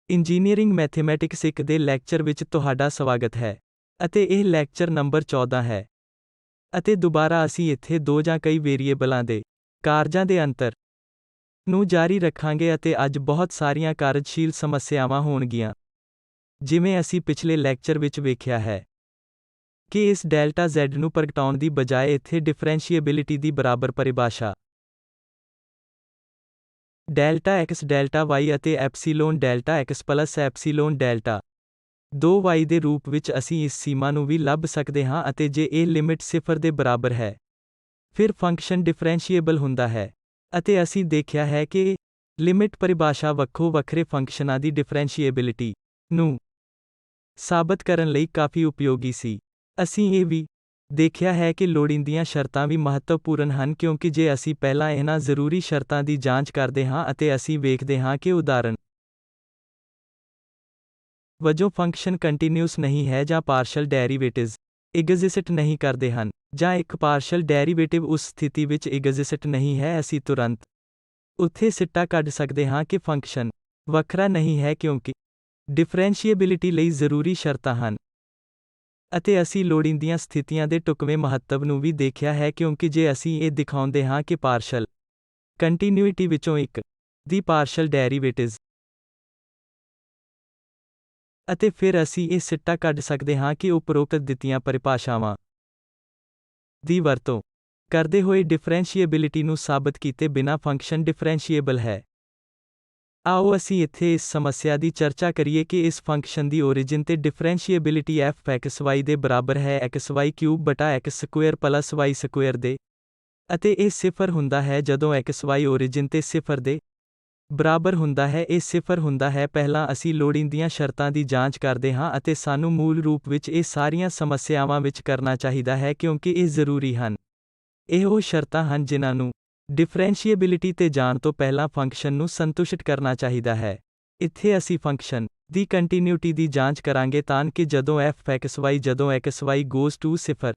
Engineering mathematics 1 ਦੇ lecture ਵਿੱਚ ਤੁਹਾਡਾ ਸਵਾਗਤ ਹੈ। ਅਤੇ ਇਹ ਲੈਕਚਰ ਨੰਬਰ 14 ਹੈ। ਅਤੇ ਦੁਬਾਰਾ ਅਸੀਂ ਇੱਥੇ ਦੋ ਜਾਂ ਕਈ ਵੇਰੀਏਬਲਾਂ ਦੇ ਕਾਰਜਾਂ ਦੇ ਅੰਤਰ ਨੂੰ ਜਾਰੀ ਰੱਖਾਂਗੇ ਅਤੇ ਅੱਜ ਬਹੁਤ ਸਾਰੀਆਂ ਕਾਰਜਸ਼ੀਲ ਸਮੱਸਿਆਵਾਂ ਹੋਣਗੀਆਂ। ਜਿਵੇਂ ਅਸੀਂ ਪਿਛਲੇ ਲੈਕਚਰ ਵਿੱਚ ਵੇਖਿਆ ਹੈ ਕਿ ਇਸ ਡੈਲਟਾ Z ਨੂੰ ਪ੍ਰਗਟਾਉਣ ਦੀ ਬਜਾਏ ਇੱਥੇ ਡਿਫਰੈਂਸ਼ੀਏਬਿਲਿਟੀ ਦੀ ਬਰਾਬਰ ਪਰਿਭਾਸ਼ਾ ਡੈਲਟਾ X ਡੈਲਟਾ Y ਅਤੇ epsilon delta X plus epsilon delta 2Y ਦੇ ਰੂਪ ਵਿੱਚ ਅਸੀਂ ਇਸ ਸੀਮਾ ਨੂੰ ਵੀ ਲੱਭ ਸਕਦੇ ਹਾਂ ਅਤੇ ਜੇ ਇਹ ਲਿਮਿਟ 0 ਦੇ ਬਰਾਬਰ ਹੈ, ਫਿਰ ਫੰਕਸ਼ਨ ਡਿਫਰੈਂਸ਼ੀਏਬਲ ਹੁੰਦਾ ਹੈ। ਅਤੇ ਅਸੀਂ ਦੇਖਿਆ ਹੈ ਕਿ ਲਿਮਿਟ ਪਰਿਭਾਸ਼ਾ ਵੱਖੋ ਵੱਖਰੇ ਫੰਕਸ਼ਨਾਂ ਦੀ ਡਿਫਰੈਂਸ਼ੀਏਬਿਲਿਟੀ ਨੂੰ ਸਾਬਤ ਕਰਨ ਲਈ ਕਾਫੀ ਉਪਯੋਗੀ ਸੀ। ਅਸੀਂ ਇਹ ਵੀ ਦੇਖਿਆ ਹੈ ਕਿ ਲੋੜੀਂਦੀਆਂ ਸ਼ਰਤਾਂ ਵੀ ਮਹੱਤਵਪੂਰਨ ਹਨ ਕਿਉਂਕਿ ਜੇ ਅਸੀਂ ਪਹਿਲਾਂ ਇਹਨਾਂ ਜ਼ਰੂਰੀ ਸ਼ਰਤਾਂ ਦੀ ਜਾਂਚ ਕਰਦੇ ਹਾਂ ਅਤੇ ਅਸੀਂ ਵੇਖਦੇ ਹਾਂ ਕਿ ਉਦਾਹਰਣ ਵਜੋਂ ਫੰਕਸ਼ਨ ਕੰਟੀਨਿਊਸ ਨਹੀਂ ਹੈ ਜਾਂ ਪਾਰਸ਼ਲ ਡੈਰੀਵੇਟਿਵਜ਼ ਐਗਜ਼ਿਸਟ ਨਹੀਂ ਕਰਦੇ ਹਨ, ਜਾਂ ਇੱਕ ਪਾਰਸ਼ਲ ਡੈਰੀਵੇਟਿਵ ਉਸ ਸਥਿਤੀ ਵਿੱਚ ਐਗਜ਼ਿਸਟ ਨਹੀਂ ਹੈ, ਅਸੀਂ ਤੁਰੰਤ ਉੱਥੇ ਸਿੱਟਾ ਕੱਢ ਸਕਦੇ ਹਾਂ ਕਿ ਫੰਕਸ਼ਨ ਵੱਖਰਾ ਨਹੀਂ ਹੈ ਕਿਉਂਕਿ ਡਿਫਰੈਂਸ਼ੀਏਬਿਲਿਟੀ ਲਈ ਜ਼ਰੂਰੀ ਸ਼ਰਤਾਂ ਹਨ। ਅਤੇ ਅਸੀਂ ਲੋੜੀਂਦੀਆਂ ਸਥਿਤੀਆਂ ਦੇ ਢੁਕਵੇਂ ਮਹੱਤਵ ਨੂੰ ਵੀ ਦੇਖਿਆ ਹੈ ਕਿਉਂਕਿ ਜੇ ਅਸੀਂ ਇਹ ਦਿਖਾਉਂਦੇ ਹਾਂ ਕਿ ਪਾਰਸ਼ਲ ਕੰਟੀਨਿਊਇਟੀ ਵਿੱਚੋਂ ਇੱਕ ਦੀ ਪਾਰਸ਼ਲ ਡੈਰੀਵੇਟਿਵਜ਼ ਅਤੇ ਫਿਰ ਅਸੀਂ ਇਹ ਸਿੱਟਾ ਕੱਢ ਸਕਦੇ ਹਾਂ ਕਿ ਉਪਰੋਕਤ ਦਿੱਤੀਆਂ ਪਰਿਭਾਸ਼ਾਵਾਂ ਦੀ ਵਰਤੋਂ ਕਰਦੇ ਹੋਏ ਡਿਫਰੈਂਸ਼ੀਏਬਿਲਿਟੀ ਨੂੰ ਸਾਬਤ ਕੀਤੇ ਬਿਨਾਂ ਫੰਕਸ਼ਨ ਡਿਫਰੈਂਸ਼ੀਏਬਲ ਹੈ। ਆਓ ਅਸੀਂ ਇੱਥੇ ਇਸ ਸਮੱਸਿਆ ਦੀ ਚਰਚਾ ਕਰੀਏ ਕਿ ਇਸ ਫੰਕਸ਼ਨ ਦੀ ਓਰਿਜਿਨ ਤੇ ਡਿਫਰੈਂਸ਼ੀਏਬਿਲਿਟੀ f(x, y) ਦੇ ਬਰਾਬਰ ਹੈ xy ਕਿਊਬ ਬਟਾ x square plus y square ਦੇ, ਅਤੇ ਇਹ 0 ਹੁੰਦਾ ਹੈ ਜਦੋਂ xy ਓਰਿਜਿਨ ਤੇ 0 ਦੇ ਬਰਾਬਰ ਹੁੰਦਾ ਹੈ। ਇਹ 0 ਹੁੰਦਾ ਹੈ। ਪਹਿਲਾਂ ਅਸੀਂ ਲੋੜੀਂਦੀਆਂ ਸ਼ਰਤਾਂ ਦੀ ਜਾਂਚ ਕਰਦੇ ਹਾਂ ਅਤੇ ਸਾਨੂੰ ਮੂਲ ਰੂਪ ਵਿੱਚ ਇਹ ਸਾਰੀਆਂ ਸਮੱਸਿਆਵਾਂ ਵਿੱਚ ਕਰਨਾ ਚਾਹੀਦਾ ਹੈ ਕਿਉਂਕਿ ਇਹ ਜ਼ਰੂਰੀ ਹਨ। ਇਹ ਉਹ ਸ਼ਰਤਾਂ ਹਨ ਜਿਨ੍ਹਾਂ ਨੂੰ ਡਿਫਰੈਂਸ਼ੀਏਬਿਲਿਟੀ ਤੇ ਜਾਣ ਤੋਂ ਪਹਿਲਾਂ ਫੰਕਸ਼ਨ ਨੂੰ ਸੰਤੁਸ਼ਟ ਕਰਨਾ ਚਾਹੀਦਾ ਹੈ। ਇੱਥੇ ਅਸੀਂ ਫੰਕਸ਼ਨ ਦੀ ਕੰਟੀਨਿਊਟੀ ਦੀ ਜਾਂਚ ਕਰਾਂਗੇ ਤਾਂ ਕਿ ਜਦੋਂ f(x, y) ਜਦੋਂ xy goes to 0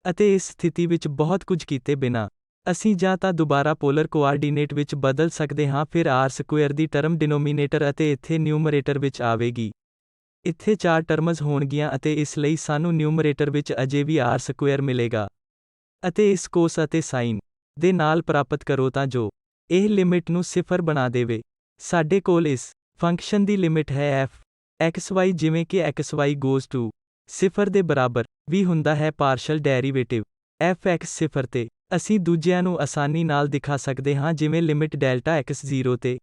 ਅਤੇ ਇਸ ਸਥਿਤੀ ਵਿੱਚ ਬਹੁਤ ਕੁਝ ਕੀਤੇ ਬਿਨਾਂ ਅਸੀਂ ਜਾਂ ਤਾਂ ਦੁਬਾਰਾ ਪੋਲਰ ਕੋਆਰਡੀਨੇਟ ਵਿੱਚ ਬਦਲ ਸਕਦੇ ਹਾਂ, ਫਿਰ r ਸਕੁਏਅਰ ਦੀ ਟਰਮ ਡਿਨੋਮੀਨੇਟਰ ਅਤੇ ਇੱਥੇ ਨਿਊਮਰੇਟਰ ਵਿੱਚ ਆਵੇਗੀ। ਇੱਥੇ 4 ਟਰਮਜ਼ ਹੋਣਗੀਆਂ ਅਤੇ ਇਸ ਲਈ ਸਾਨੂੰ ਨਿਊਮਰੇਟਰ ਵਿੱਚ ਅਜੇ ਵੀ r ਸਕੁਏਅਰ ਮਿਲੇਗਾ। ਅਤੇ ਇਸ ਕੋਸ ਅਤੇ ਸਾਈਨ ਦੇ ਨਾਲ ਪ੍ਰਾਪਤ ਕਰੋ ਤਾਂ ਜੋ ਇਹ ਲਿਮਿਟ ਨੂੰ 0 ਬਣਾ ਦੇਵੇ। ਸਾਡੇ ਕੋਲ ਇਸ ਫੰਕਸ਼ਨ ਦੀ ਲਿਮਿਟ ਹੈ f(x, y) ਜਿਵੇਂ ਕਿ xy goes to 0 ਦੇ ਬਰਾਬਰ ਵੀ ਹੁੰਦਾ ਹੈ ਪਾਰਸ਼ਲ ਡੈਰੀਵੇਟਿਵ f(x) 0 ਤੇ। ਅਸੀਂ ਦੂਜਿਆਂ ਨੂੰ ਆਸਾਨੀ ਨਾਲ ਦਿਖਾ ਸਕਦੇ ਹਾਂ ਜਿਵੇਂ ਲਿਮਿਟ ਡੈਲਟਾ x 0 ਤੇ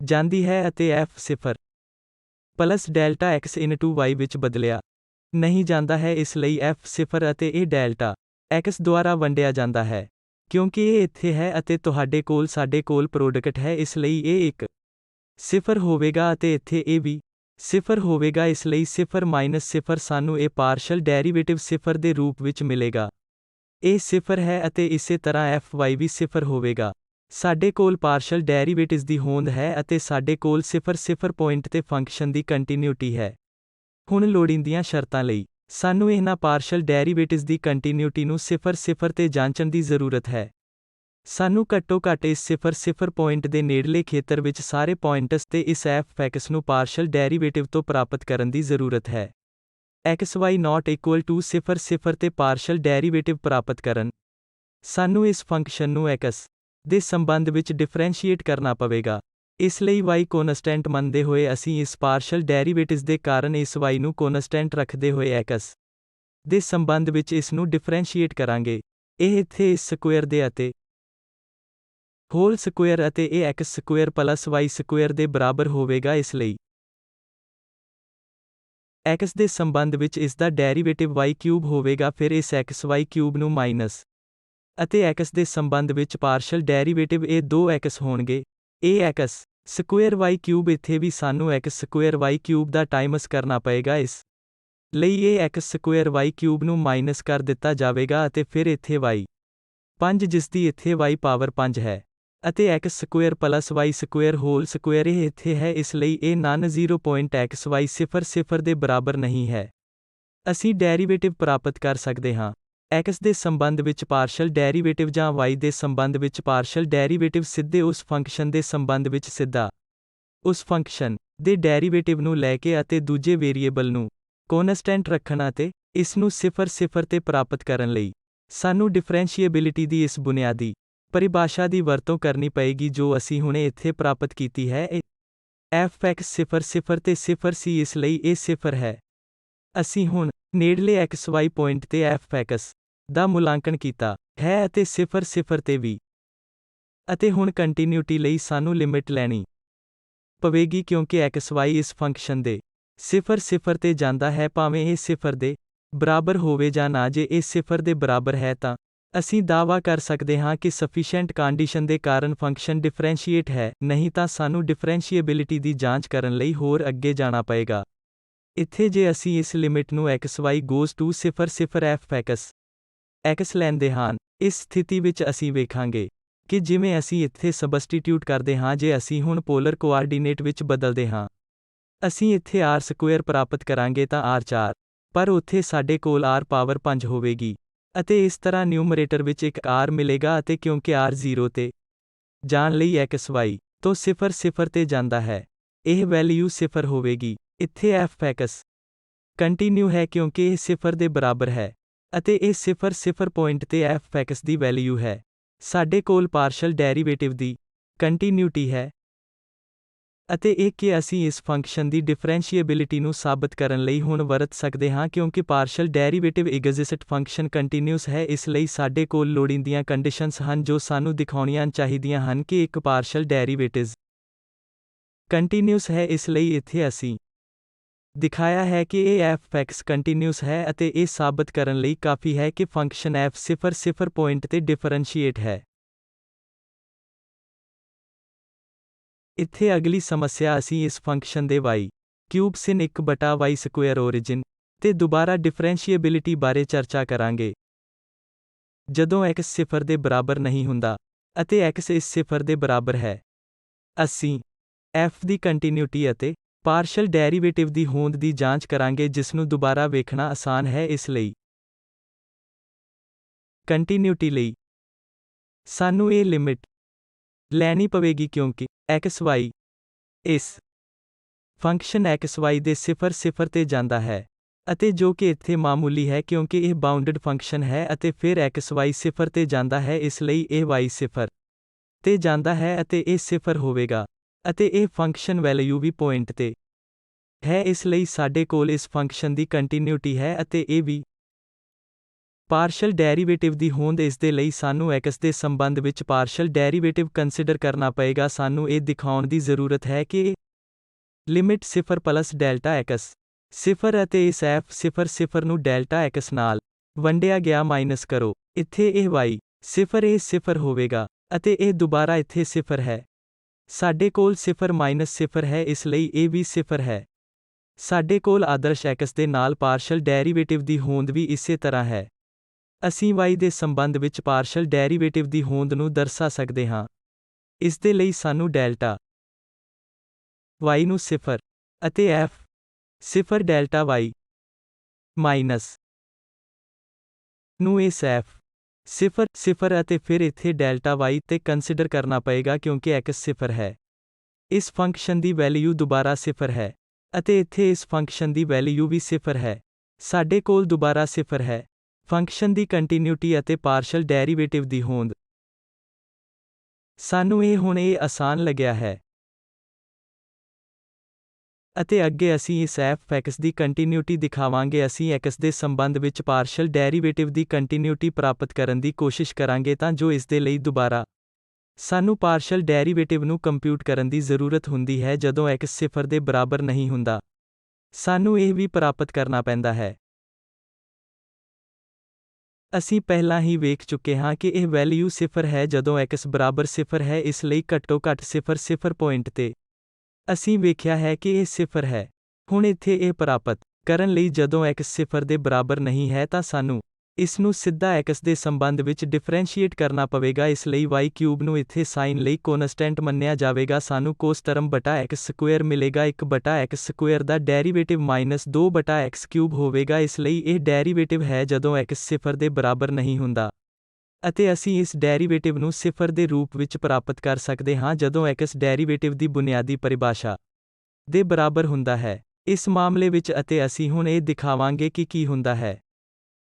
ਜਾਂਦੀ ਹੈ ਅਤੇ f 0 plus delta x into y ਵਿੱਚ ਬਦਲਿਆ ਨਹੀਂ ਜਾਂਦਾ ਹੈ, ਇਸ ਲਈ f 0 ਅਤੇ ਇਹ ਡੈਲਟਾ x ਦੁਆਰਾ ਵੰਡਿਆ ਜਾਂਦਾ ਹੈ ਕਿਉਂਕਿ ਇਹ ਇੱਥੇ ਹੈ ਅਤੇ ਸਾਡੇ ਕੋਲ ਪ੍ਰੋਡਕਟ ਹੈ, ਇਸ ਲਈ ਇਹ 0 ਹੋਵੇਗਾ ਅਤੇ ਇੱਥੇ ਇਹ ਵੀ 0 ਹੋਵੇਗਾ, ਇਸ ਲਈ 0-0 ਸਾਨੂੰ ਇਹ ਪਾਰਸ਼ਲ ਡੈਰੀਵੇਟਿਵ 0 ਦੇ ਰੂਪ ਵਿੱਚ ਮਿਲੇਗਾ। ਇਹ 0 ਹੈ ਅਤੇ ਇਸੇ ਤਰ੍ਹਾਂ fy ਵੀ 0 ਹੋਵੇਗਾ। ਸਾਡੇ ਕੋਲ ਪਾਰਸ਼ਲ ਡੈਰੀਵੇਟਿਵਜ਼ ਦੀ ਹੋਂਦ ਹੈ ਅਤੇ ਸਾਡੇ ਕੋਲ 0 ਪੁਆਇੰਟ ਤੇ ਫੰਕਸ਼ਨ ਦੀ ਕੰਟੀਨਿਊਟੀ ਹੈ। ਹੁਣ ਲੋੜੀਂਦੀਆਂ ਸ਼ਰਤਾਂ ਲਈ ਸਾਨੂੰ ਇਹਨਾਂ ਪਾਰਸ਼ਲ ਡੈਰੀਵੇਟਿਵਜ਼ ਦੀ ਕੰਟੀਨਿਊਟੀ ਨੂੰ 0 ਤੇ ਜਾਂਚਣ ਦੀ ਜ਼ਰੂਰਤ ਹੈ। ਸਾਨੂੰ ਘੱਟੋ ਘੱਟ ਇਸ 0 ਪੁਆਇੰਟ ਦੇ ਨੇੜਲੇ ਖੇਤਰ ਵਿੱਚ ਸਾਰੇ ਪੁਆਇੰਟਸ ਤੇ ਇਸ f(x) ਨੂੰ ਪਾਰਸ਼ਲ ਡੈਰੀਵੇਟਿਵ ਤੋਂ ਪ੍ਰਾਪਤ ਕਰਨ ਦੀ ਜ਼ਰੂਰਤ ਹੈ। xy not equal to 0 ਤੇ ਪਾਰਸ਼ਲ ਡੈਰੀਵੇਟਿਵ ਪ੍ਰਾਪਤ ਕਰਨ ਸਾਨੂੰ ਇਸ ਫੰਕਸ਼ਨ ਨੂੰ x ਦੇ ਸੰਬੰਧ ਵਿੱਚ ਡਿਫਰੈਂਸ਼ੀਏਟ ਕਰਨਾ ਪਵੇਗਾ। ਇਸ ਲਈ y ਕੋਨਸਟੈਂਟ ਮੰਨਦੇ ਹੋਏ ਅਸੀਂ ਇਸ ਪਾਰਸ਼ਲ ਡੈਰੀਵੇਟਿਵਜ਼ ਦੇ ਕਾਰਨ ਇਸ y ਨੂੰ ਕੋਨਸਟੈਂਟ ਰੱਖਦੇ ਹੋਏ x ਦੇ ਸੰਬੰਧ ਵਿੱਚ ਇਸ ਨੂੰ ਡਿਫਰੈਂਸ਼ੀਏਟ ਕਰਾਂਗੇ। ਇਹ ਇੱਥੇ ਇਸ ਸਕੁਏਅਰ ਦੇ ਅਤੇ ਹੋਲ ਸਕੁਏਅਰ ਅਤੇ ਇਹ x square plus y square ਦੇ ਬਰਾਬਰ ਹੋਵੇਗਾ, ਇਸ ਲਈ x ਦੇ ਸੰਬੰਧ ਵਿੱਚ ਇਸ ਦਾ ਡੈਰੀਵੇਟਿਵ y ਕਿਊਬ ਹੋਵੇਗਾ, ਫਿਰ ਇਸ xy ਕਿਊਬ ਨੂੰ ਮਾਈਨਸ ਅਤੇ x ਦੇ ਸੰਬੰਧ ਵਿੱਚ ਪਾਰਸ਼ਲ ਡੈਰੀਵੇਟਿਵ ਇਹ 2x ਹੋਣਗੇ। ਇਹ x ਸਕੁਏਅਰ y ਕਿਊਬ ਇੱਥੇ ਵੀ ਸਾਨੂੰ x square y cube the times ਕਰਨਾ ਪਏਗਾ, ਇਸ ਲਈ ਇਹ x ਸਕੁਏਅਰ y ਕਿਊਬ ਨੂੰ ਮਾਈਨਸ ਕਰ ਦਿੱਤਾ ਜਾਵੇਗਾ ਅਤੇ ਫਿਰ ਇੱਥੇ y 5 ਜਿਸਦੀ ਇੱਥੇ y ਪਾਵਰ 5 ਹੈ ਅਤੇ x square plus y square whole square ਇਹ ਇੱਥੇ ਹੈ, ਇਸ ਲਈ ਇਹ non-0.xy 0 ਦੇ ਬਰਾਬਰ ਨਹੀਂ ਹੈ। ਅਸੀਂ ਡੈਰੀਵੇਟਿਵ ਪ੍ਰਾਪਤ ਕਰ ਸਕਦੇ ਹਾਂ x ਦੇ ਸੰਬੰਧ ਵਿੱਚ ਪਾਰਸ਼ਲ ਡੈਰੀਵੇਟਿਵ ਜਾਂ y ਦੇ ਸੰਬੰਧ ਵਿੱਚ ਪਾਰਸ਼ਲ ਡੈਰੀਵੇਟਿਵ ਸਿੱਧੇ ਉਸ ਫੰਕਸ਼ਨ ਦੇ ਸੰਬੰਧ ਵਿੱਚ ਸਿੱਧਾ ਉਸ ਫੰਕਸ਼ਨ ਦੇ ਡੈਰੀਵੇਟਿਵ ਨੂੰ ਲੈ ਕੇ ਅਤੇ ਦੂਜੇ ਵੇਰੀਏਬਲ ਨੂੰ ਕੌਨਸਟੈਂਟ ਰੱਖਣ ਅਤੇ ਇਸ ਨੂੰ 0 ਤੇ ਪ੍ਰਾਪਤ ਕਰਨ ਲਈ ਸਾਨੂੰ ਡਿਫਰੈਂਸ਼ੀਏਬਿਲਿਟੀ ਦੀ ਇਸ ਬੁਨਿਆਦੀ ਪਰਿਭਾਸ਼ਾ ਦੀ ਵਰਤੋਂ ਕਰਨੀ ਪਏਗੀ ਜੋ ਅਸੀਂ ਹੁਣੇ ਇੱਥੇ ਪ੍ਰਾਪਤ ਕੀਤੀ ਹੈ। f(x) 0 ਤੇ 0 ਸੀ, ਇਸ ਲਈ ਇਹ 0 ਹੈ। ਅਸੀਂ ਹੁਣ ਨੇੜਲੇ xy ਪੁਆਇੰਟ ਤੇ f(x) ਦਾ ਮੁਲਾਂਕਣ ਕੀਤਾ ਹੈ ਅਤੇ 0 ਤੇ ਵੀ। ਅਤੇ ਹੁਣ ਕੰਟੀਨਿਊਟੀ ਲਈ ਸਾਨੂੰ ਲਿਮਿਟ ਲੈਣੀ ਪਵੇਗੀ ਕਿਉਂਕਿ xy ਇਸ ਫੰਕਸ਼ਨ ਦੇ 0 ਤੇ ਜਾਂਦਾ ਹੈ ਭਾਵੇਂ ਇਹ 0 ਦੇ ਬਰਾਬਰ ਹੋਵੇ ਜਾਂ ਨਾ। ਜੇ ਇਹ 0 ਦੇ ਬਰਾਬਰ ਹੈ ਤਾਂ ਅਸੀਂ ਦਾਅਵਾ ਕਰ ਸਕਦੇ ਹਾਂ ਕਿ ਸਫੀਸ਼ੀਐਂਟ ਕੰਡੀਸ਼ਨ ਦੇ ਕਾਰਨ ਫੰਕਸ਼ਨ ਡਿਫਰੈਂਸ਼ੀਏਟ ਹੈ, ਨਹੀਂ ਤਾਂ ਸਾਨੂੰ ਡਿਫਰੈਂਸ਼ੀਏਬਿਲਿਟੀ ਦੀ ਜਾਂਚ ਕਰਨ ਲਈ ਹੋਰ ਅੱਗੇ ਜਾਣਾ ਪਏਗਾ। ਇੱਥੇ ਜੇ ਅਸੀਂ ਇਸ ਲਿਮਿਟ ਨੂੰ xy goes to 0 f(x) ਲੈਂਦੇ ਹਾਂ, ਇਸ ਸਥਿਤੀ ਵਿੱਚ ਅਸੀਂ ਵੇਖਾਂਗੇ ਕਿ ਜਿਵੇਂ ਅਸੀਂ ਇੱਥੇ ਸਬਸਟੀਟਿਊਟ ਕਰਦੇ ਹਾਂ, ਜੇ ਅਸੀਂ ਹੁਣ ਪੋਲਰ ਕੋਆਰਡੀਨੇਟ ਵਿੱਚ ਬਦਲਦੇ ਹਾਂ, ਅਸੀਂ ਇੱਥੇ r² ਪ੍ਰਾਪਤ ਕਰਾਂਗੇ ਤਾਂ r4, ਪਰ ਉੱਥੇ ਸਾਡੇ ਕੋਲ r ਪਾਵਰ 5 ਹੋਵੇਗੀ, ਅਤੇ ਇਸ ਤਰ੍ਹਾਂ ਨਿਊਮਰੇਟਰ ਵਿੱਚ ਇੱਕ r ਮਿਲੇਗਾ ਅਤੇ ਕਿਉਂਕਿ r 0 ਤੇ ਜਾਣ ਲਈ xy ਤੋਂ 0 ਤੇ ਜਾਂਦਾ ਹੈ, ਇਹ ਵੈਲਿਊ 0 ਹੋਵੇਗੀ। ਇੱਥੇ f(x) ਕੰਟੀਨਿਊ ਹੈ ਕਿਉਂਕਿ ਇਹ 0 ਦੇ ਬਰਾਬਰ ਹੈ, ਅਤੇ ਇਹ 0 ਪੁਆਇੰਟ ਤੇ f(x) ਦੀ ਵੈਲਿਊ ਹੈ। ਸਾਡੇ ਕੋਲ ਪਾਰਸ਼ਲ ਡੈਰੀਵੇਟਿਵ ਦੀ ਕੰਟੀਨਿਊਟੀ ਹੈ, ਅਤੇ ਇਹ ਕਿ ਅਸੀਂ ਇਸ ਫੰਕਸ਼ਨ ਦੀ ਡਿਫਰੈਂਸ਼ੀਏਬਿਲਿਟੀ ਨੂੰ ਸਾਬਤ ਕਰਨ ਲਈ ਹੁਣ ਵਰਤ ਸਕਦੇ ਹਾਂ ਕਿਉਂਕਿ partial derivative exist function continuous ਹੈ। ਇਸ ਲਈ ਸਾਡੇ ਕੋਲ ਲੋੜੀਂਦੀਆਂ ਕੰਡੀਸ਼ਨਸ ਹਨ ਜੋ ਸਾਨੂੰ ਦਿਖਾਉਣੀਆਂ ਚਾਹੀਦੀਆਂ ਹਨ ਕਿ ਇੱਕ ਪਾਰਸ਼ਲ ਡੈਰੀਵੇਟਿਵ ਕੰਟੀਨਿਊਸ ਹੈ। ਇਸ ਲਈ ਇੱਥੇ ਅਸੀਂ ਦਿਖਾਇਆ ਹੈ ਕਿ ਇਹ f(x) ਕੰਟੀਨਿਊਸ ਹੈ ਅਤੇ ਇਹ ਸਾਬਤ ਕਰਨ ਲਈ ਕਾਫੀ ਹੈ ਕਿ ਫੰਕਸ਼ਨ f 0 ਪੁਆਇੰਟ ਤੇ ਡਿਫਰੈਂਸ਼ੀਏਟ ਹੈ। ਇੱਥੇ ਅਗਲੀ ਸਮੱਸਿਆ ਅਸੀਂ ਇਸ ਫੰਕਸ਼ਨ ਦੇ y³ sin 1/y² origin ਤੇ ਦੁਬਾਰਾ ਡਿਫਰੈਂਸ਼ੀਏਬਿਲਿਟੀ ਬਾਰੇ ਚਰਚਾ ਕਰਾਂਗੇ। ਜਦੋਂ x 0 ਦੇ ਬਰਾਬਰ ਨਹੀਂ ਹੁੰਦਾ ਅਤੇ x ਇਸ 0 ਦੇ ਬਰਾਬਰ ਹੈ, ਅਸੀਂ f ਦੀ ਕੰਟੀਨਿਊਟੀ ਅਤੇ ਪਾਰਸ਼ਲ ਡੈਰੀਵੇਟਿਵ ਦੀ ਹੋਂਦ ਦੀ ਜਾਂਚ ਕਰਾਂਗੇ ਜਿਸ ਨੂੰ ਦੁਬਾਰਾ ਵੇਖਣਾ ਆਸਾਨ ਹੈ। ਇਸ ਲਈ ਕੰਟੀਨਿਊਟੀ ਲਈ ਸਾਨੂੰ ਇਹ ਲਿਮਿਟ ਲੈਣੀ ਪਵੇਗੀ ਕਿਉਂਕਿ xy ਇਸ ਫੰਕਸ਼ਨ xy ਦੇ 0 ਤੇ ਜਾਂਦਾ ਹੈ, ਅਤੇ ਜੋ ਕਿ ਇੱਥੇ ਮਾਮੂਲੀ ਹੈ ਕਿਉਂਕਿ ਇਹ ਬਾਉਂਡਡ ਫੰਕਸ਼ਨ ਹੈ ਅਤੇ ਫਿਰ xy 0 ਤੇ ਜਾਂਦਾ ਹੈ, ਇਸ ਲਈ ਇਹ y 0 ਤੇ ਜਾਂਦਾ ਹੈ ਅਤੇ ਇਹ 0 ਹੋਵੇਗਾ, ਅਤੇ ਇਹ ਫੰਕਸ਼ਨ ਵੈਲਿਊ ਵੀ ਪੁਆਇੰਟ ਤੇ ਹੈ। ਇਸ ਲਈ ਸਾਡੇ ਕੋਲ ਇਸ ਫੰਕਸ਼ਨ ਦੀ ਕੰਟੀਨਿਊਟੀ ਹੈ ਅਤੇ ਇਹ ਵੀ ਪਾਰਸ਼ਲ ਡੈਰੀਵੇਟਿਵ ਦੀ ਹੋਂਦ। ਇਸ ਦੇ ਲਈ ਸਾਨੂੰ x ਦੇ ਸੰਬੰਧ ਵਿੱਚ ਪਾਰਸ਼ਲ ਡੈਰੀਵੇਟਿਵ ਕੰਸੀਡਰ ਕਰਨਾ ਪਏਗਾ। ਸਾਨੂੰ ਇਹ ਦਿਖਾਉਣ ਦੀ ਜ਼ਰੂਰਤ ਹੈ ਕਿ ਲਿਮਿਟ 0 ਪਲੱਸ ਡੈਲਟਾ x 0 ਅਤੇ ਇਸ f(0) ਨੂੰ ਡੈਲਟਾ x ਨਾਲ ਵੰਡਿਆ ਗਿਆ ਮਾਈਨਸ ਕਰੋ। ਇੱਥੇ ਇਹ y 0 ਇਹ 0 ਹੋਵੇਗਾ, ਅਤੇ ਇਹ ਦੁਬਾਰਾ ਇੱਥੇ 0 ਹੈ। ਸਾਡੇ ਕੋਲ 0 ਹੈ, ਇਸ ਲਈ ਇਹ ਵੀ 0 ਹੈ। ਸਾਡੇ ਕੋਲ ਆਦਰਸ਼ x ਦੇ ਨਾਲ ਪਾਰਸ਼ਲ ਡੈਰੀਵੇਟਿਵ ਦੀ ਹੋਂਦ ਵੀ ਇਸੇ ਤਰ੍ਹਾਂ ਹੈ। ਅਸੀਂ y ਦੇ ਸੰਬੰਧ ਵਿੱਚ ਪਾਰਸ਼ਲ ਡੈਰੀਵੇਟਿਵ ਦੀ ਹੋਂਦ ਨੂੰ ਦਰਸਾ ਸਕਦੇ ਹਾਂ। ਇਸ ਦੇ ਲਈ ਸਾਨੂੰ ਡੈਲਟਾ y ਨੂੰ 0 ਅਤੇ f(0) ਡੈਲਟਾ y ਮਾਈਨਸ ਨੂੰ ਇਸ f(0) ਅਤੇ ਫਿਰ ਇੱਥੇ ਡੈਲਟਾ y ਤੇ ਕੰਸੀਡਰ ਕਰਨਾ ਪਏਗਾ ਕਿਉਂਕਿ x 0 ਹੈ। ਇਸ ਫੰਕਸ਼ਨ ਦੀ ਵੈਲਿਊ ਦੁਬਾਰਾ 0 ਹੈ, ਅਤੇ ਇੱਥੇ ਇਸ ਫੰਕਸ਼ਨ ਦੀ ਵੈਲਿਊ ਵੀ 0 ਹੈ। ਸਾਡੇ ਕੋਲ ਦੁਬਾਰਾ 0 ਹੈ। ਫੰਕਸ਼ਨ ਦੀ ਕੰਟੀਨਿਊਟੀ ਅਤੇ ਪਾਰਸ਼ਲ ਡੈਰੀਵੇਟਿਵ ਦੀ ਹੋਂਦ। ਸਾਨੂੰ ਹੁਣ ਇਹ ਆਸਾਨ ਲੱਗਿਆ ਹੈ। ਅਤੇ ਅੱਗੇ ਅਸੀਂ ਇਸ f(x) ਦੀ ਕੰਟੀਨਿਊਟੀ ਦਿਖਾਵਾਂਗੇ। ਅਸੀਂ x ਦੇ ਸੰਬੰਧ ਵਿੱਚ ਪਾਰਸ਼ਲ ਡੈਰੀਵੇਟਿਵ ਦੀ ਕੰਟੀਨਿਊਟੀ ਪ੍ਰਾਪਤ ਕਰਨ ਦੀ ਕੋਸ਼ਿਸ਼ ਕਰਾਂਗੇ ਤਾਂ ਜੋ ਇਸ ਦੇ ਲਈ ਦੁਬਾਰਾ ਸਾਨੂੰ ਪਾਰਸ਼ਲ ਡੈਰੀਵੇਟਿਵ ਨੂੰ ਕੰਪਿਊਟ ਕਰਨ ਦੀ ਜ਼ਰੂਰਤ ਹੁੰਦੀ ਹੈ ਜਦੋਂ x 0 ਦੇ ਬਰਾਬਰ ਨਹੀਂ ਹੁੰਦਾ। ਸਾਨੂੰ ਇਹ ਵੀ ਪ੍ਰਾਪਤ ਕਰਨਾ ਪੈਂਦਾ ਹੈ। ਅਸੀਂ ਪਹਿਲਾਂ ਹੀ ਵੇਖ ਚੁੱਕੇ ਹਾਂ ਕਿ ਇਹ ਵੈਲਿਊ 0 ਹੈ ਜਦੋਂ x ਬਰਾਬਰ 0 ਹੈ, ਇਸ ਲਈ ਘੱਟੋ ਘੱਟ 0 ਪੁਆਇੰਟ ਤੇ ਅਸੀਂ ਵੇਖਿਆ ਹੈ ਕਿ ਇਹ 0 ਹੈ। ਹੁਣ ਇੱਥੇ ਇਹ ਪ੍ਰਾਪਤ ਕਰਨ ਲਈ ਜਦੋਂ x 0 ਦੇ ਬਰਾਬਰ ਨਹੀਂ ਹੈ ਤਾਂ ਸਾਨੂੰ ਇਸ ਨੂੰ ਸਿੱਧਾ x ਦੇ ਸੰਬੰਧ ਵਿੱਚ ਡਿਫਰੈਂਸ਼ੀਏਟ ਕਰਨਾ ਪਵੇਗਾ। ਇਸ ਲਈ y³ ਨੂੰ ਇੱਥੇ ਸਾਈਨ ਲਈ ਕੌਨਸਟੈਂਟ ਮੰਨਿਆ ਜਾਵੇਗਾ। ਸਾਨੂੰ cos ਟਰਮ ਬਟਾ x² ਮਿਲੇਗਾ। 1/x² ਦਾ ਡੈਰੀਵੇਟਿਵ ਮਾਈਨਸ 2/x³ ਹੋਵੇਗਾ। ਇਸ ਲਈ ਇਹ ਡੈਰੀਵੇਟਿਵ ਹੈ ਜਦੋਂ x 0 ਦੇ ਬਰਾਬਰ ਨਹੀਂ ਹੁੰਦਾ, ਅਤੇ ਅਸੀਂ ਇਸ ਡੈਰੀਵੇਟਿਵ ਨੂੰ 0 ਦੇ ਰੂਪ ਵਿੱਚ ਪ੍ਰਾਪਤ ਕਰ ਸਕਦੇ ਹਾਂ ਜਦੋਂ x ਡੈਰੀਵੇਟਿਵ ਦੀ ਬੁਨਿਆਦੀ ਪਰਿਭਾਸ਼ਾ ਦੇ ਬਰਾਬਰ ਹੁੰਦਾ ਹੈ। ਇਸ ਮਾਮਲੇ ਵਿੱਚ ਅਤੇ ਅਸੀਂ ਹੁਣ ਇਹ ਦਿਖਾਵਾਂਗੇ ਕਿ ਕੀ ਹੁੰਦਾ ਹੈ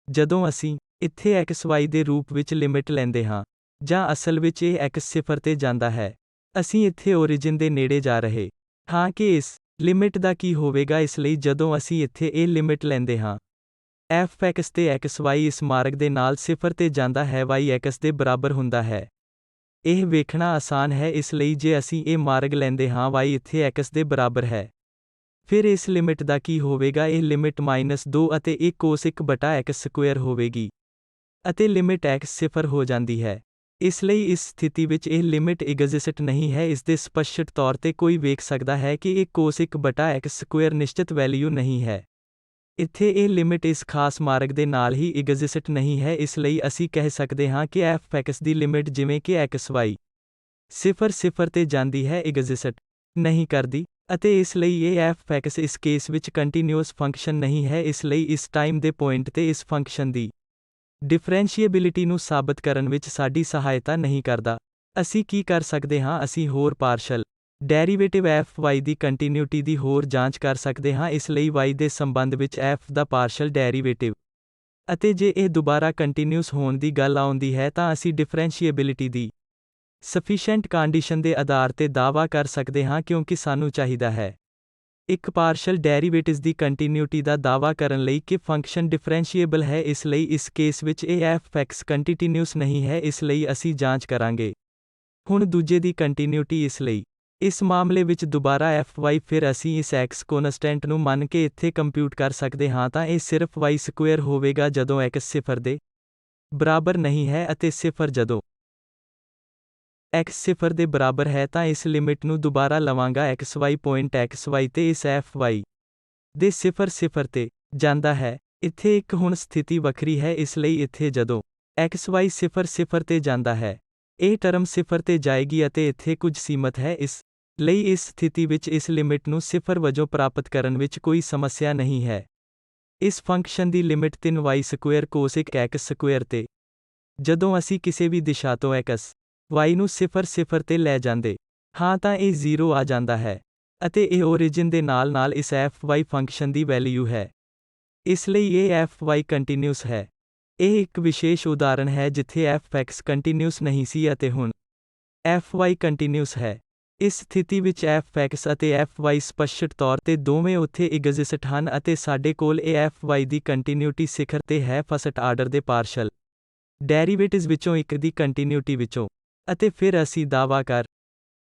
ਜਦੋਂ ਅਸੀਂ ਇੱਥੇ xy ਦੇ ਰੂਪ ਵਿੱਚ ਲਿਮਿਟ ਲੈਂਦੇ ਹਾਂ, ਜਾਂ ਅਸਲ ਵਿੱਚ ਇਹ x 0 ਤੇ ਜਾਂਦਾ ਹੈ। ਅਸੀਂ ਇੱਥੇ origin ਦੇ ਨੇੜੇ ਜਾ ਰਹੇ ਹਾਂ ਕਿ ਇਸ ਲਿਮਿਟ ਦਾ ਕੀ ਹੋਵੇਗਾ। ਇਸ ਲਈ ਜਦੋਂ ਅਸੀਂ ਇੱਥੇ ਇਹ ਲਿਮਿਟ ਲੈਂਦੇ ਹਾਂ f(x) ਤੇ xy ਇਸ ਮਾਰਗ ਦੇ ਨਾਲ 0 ਤੇ ਜਾਂਦਾ ਹੈ, y x ਦੇ ਬਰਾਬਰ ਹੁੰਦਾ ਹੈ। ਇਹ ਵੇਖਣਾ ਆਸਾਨ ਹੈ, ਇਸ ਲਈ ਜੇ ਅਸੀਂ ਇਹ ਮਾਰਗ ਲੈਂਦੇ ਹਾਂ y ਇੱਥੇ x ਦੇ ਬਰਾਬਰ ਹੈ, ਫਿਰ ਇਸ ਲਿਮਿਟ ਦਾ ਕੀ ਹੋਵੇਗਾ। ਇਹ ਲਿਮਿਟ -2 ਅਤੇ ਇਹ cos 1/x² ਹੋਵੇਗੀ, ਅਤੇ ਲਿਮਿਟ x 0 ਹੋ ਜਾਂਦੀ ਹੈ। ਇਸ ਲਈ ਇਸ ਸਥਿਤੀ ਵਿੱਚ ਇਹ ਲਿਮਿਟ ਐਗਜ਼ਿਸਟ ਨਹੀਂ ਹੈ। ਇਸ ਦੇ ਸਪਸ਼ਟ ਤੌਰ ਤੇ ਕੋਈ ਵੇਖ ਸਕਦਾ ਹੈ ਕਿ ਇਹ cos 1/x² ਨਿਸ਼ਚਿਤ ਵੈਲਿਊ ਨਹੀਂ ਹੈ। ਇੱਥੇ ਇਹ ਲਿਮਿਟ ਇਸ ਖਾਸ ਮਾਰਗ ਦੇ ਨਾਲ ਹੀ ਐਗਜ਼ਿਸਟ ਨਹੀਂ ਹੈ। ਇਸ ਲਈ ਅਸੀਂ ਕਹਿ ਸਕਦੇ ਹਾਂ ਕਿ f(x) ਦੀ ਲਿਮਿਟ ਜਿਵੇਂ ਕਿ xy 0 ਤੇ ਜਾਂਦੀ ਹੈ ਐਗਜ਼ਿਸਟ ਨਹੀਂ ਕਰਦੀ, ਅਤੇ ਇਸ ਲਈ ਇਹ f(x) ਇਸ ਕੇਸ ਵਿੱਚ ਕੰਟੀਨਿਊਅਸ ਫੰਕਸ਼ਨ ਨਹੀਂ ਹੈ। ਇਸ ਲਈ ਇਸ ਟਾਈਮ ਦੇ ਪੁਆਇੰਟ ਤੇ ਇਸ ਫੰਕਸ਼ਨ ਦੀ ਡਿਫਰੈਂਸ਼ੀਏਬਿਲਿਟੀ ਨੂੰ ਸਾਬਤ ਕਰਨ ਵਿੱਚ ਸਾਡੀ ਸਹਾਇਤਾ ਨਹੀਂ ਕਰਦਾ। ਅਸੀਂ ਕੀ ਕਰ ਸਕਦੇ ਹਾਂ, ਅਸੀਂ ਹੋਰ ਪਾਰਸ਼ਲ ਡੈਰੀਵੇਟਿਵ fy ਦੀ ਕੰਟੀਨਿਊਟੀ ਦੀ ਹੋਰ ਜਾਂਚ ਕਰ ਸਕਦੇ ਹਾਂ। ਇਸ ਲਈ y ਦੇ ਸੰਬੰਧ ਵਿੱਚ f ਦਾ ਪਾਰਸ਼ਲ ਡੈਰੀਵੇਟਿਵ, ਅਤੇ ਜੇ ਇਹ ਦੁਬਾਰਾ ਕੰਟੀਨਿਊਸ ਹੋਣ ਦੀ ਗੱਲ ਆਉਂਦੀ ਹੈ ਤਾਂ ਅਸੀਂ ਡਿਫਰੈਂਸ਼ੀਏਬਿਲਿਟੀ ਦੀ ਸਫੀਸ਼ੀਐਂਟ ਕੰਡੀਸ਼ਨ ਦੇ ਆਧਾਰ ਤੇ ਦਾਅਵਾ ਕਰ ਸਕਦੇ ਹਾਂ, ਕਿਉਂਕਿ ਸਾਨੂੰ ਚਾਹੀਦਾ ਹੈ ਇੱਕ ਪਾਰਸ਼ਲ ਡੈਰੀਵੇਟਿਵਸ ਦੀ ਕੰਟੀਨਿਊਟੀ ਦਾ ਦਾਅਵਾ ਕਰਨ ਲਈ ਕਿ ਫੰਕਸ਼ਨ ਡਿਫਰੈਂਸ਼ੀਏਬਲ ਹੈ। ਇਸ ਲਈ ਇਸ ਕੇਸ ਵਿੱਚ ਇਹ f(x) ਕੰਟੀਨਿਊਸ ਨਹੀਂ ਹੈ। ਇਸ ਲਈ ਅਸੀਂ ਜਾਂਚ ਕਰਾਂਗੇ ਹੁਣ ਦੂਜੇ ਦੀ ਕੰਟੀਨਿਊਟੀ। ਇਸ ਲਈ ਇਸ ਮਾਮਲੇ ਵਿੱਚ ਦੁਬਾਰਾ fy, ਫਿਰ ਅਸੀਂ ਇਸ x ਕੌਨਸਟੈਂਟ ਨੂੰ ਮੰਨ ਕੇ ਇੱਥੇ ਕੰਪਿਊਟ ਕਰ ਸਕਦੇ ਹਾਂ ਤਾਂ ਇਹ ਸਿਰਫ y² ਹੋਵੇਗਾ ਜਦੋਂ x 0 ਦੇ ਬਰਾਬਰ ਨਹੀਂ ਹੈ, ਅਤੇ 0 ਜਦੋਂ x 0 ਦੇ ਬਰਾਬਰ ਹੈ ਤਾਂ ਇਸ ਲਿਮਿਟ ਨੂੰ ਦੁਬਾਰਾ ਲਵਾਂਗਾ xy ਪੁਆਇੰਟ xy ਤੇ ਇਸ fy ਦੇ 0 ਤੇ ਜਾਂਦਾ ਹੈ। ਇੱਥੇ ਇੱਕ ਹੁਣ ਸਥਿਤੀ ਵੱਖਰੀ ਹੈ। ਇਸ ਲਈ ਇੱਥੇ ਜਦੋਂ xy 0 ਤੇ ਜਾਂਦਾ ਹੈ, ਇਹ ਟਰਮ 0 ਤੇ ਜਾਏਗੀ ਅਤੇ ਇੱਥੇ ਕੁਝ ਸੀਮਤ ਹੈ। ਇਸ ਲਈ ਇਸ ਸਥਿਤੀ ਵਿੱਚ ਇਸ ਲਿਮਿਟ ਨੂੰ 0 ਵਜੋਂ ਪ੍ਰਾਪਤ ਕਰਨ ਵਿੱਚ ਕੋਈ ਸਮੱਸਿਆ ਨਹੀਂ ਹੈ। ਇਸ ਫੰਕਸ਼ਨ ਦੀ ਲਿਮਿਟ 3y² cos 1x² ਤੇ ਜਦੋਂ ਅਸੀਂ ਕਿਸੇ ਵੀ ਦਿਸ਼ਾ ਤੋਂ x y ਨੂੰ 0 ਤੇ ਲੈ ਜਾਂਦੇ ਹਾਂ ਤਾਂ ਇਹ 0 ਆ ਜਾਂਦਾ ਹੈ, ਅਤੇ ਇਹ origin ਦੇ ਨਾਲ-ਨਾਲ ਇਸ fy ਫੰਕਸ਼ਨ ਦੀ ਵੈਲਿਊ ਹੈ। ਇਸ ਲਈ ਇਹ fy ਕੰਟੀਨਿਊਸ ਹੈ। ਇਹ ਇੱਕ ਵਿਸ਼ੇਸ਼ ਉਦਾਹਰਣ ਹੈ ਜਿੱਥੇ f(x) ਕੰਟੀਨਿਊਸ ਨਹੀਂ ਸੀ ਅਤੇ ਹੁਣ fy ਕੰਟੀਨਿਊਸ ਹੈ। ਇਸ ਸਥਿਤੀ ਵਿੱਚ f(x) ਅਤੇ fy ਸਪਸ਼ਟ ਤੌਰ ਤੇ ਦੋਵੇਂ ਉੱਥੇ ਐਗਜ਼ਿਸਟ ਹਨ, ਅਤੇ ਸਾਡੇ ਕੋਲ ਇਹ fy ਦੀ ਕੰਟੀਨਿਊਟੀ ਸਿਖਰ ਤੇ ਹੈ ਫਸਟ ਆਰਡਰ ਦੇ ਪਾਰਸ਼ਲ ਡੈਰੀਵੇਟਿਵਸ ਵਿੱਚੋਂ ਇੱਕ ਦੀ ਕੰਟੀਨਿਊਟੀ ਵਿੱਚੋਂ, ਅਤੇ ਫਿਰ ਅਸੀਂ ਦਾਅਵਾ ਕਰ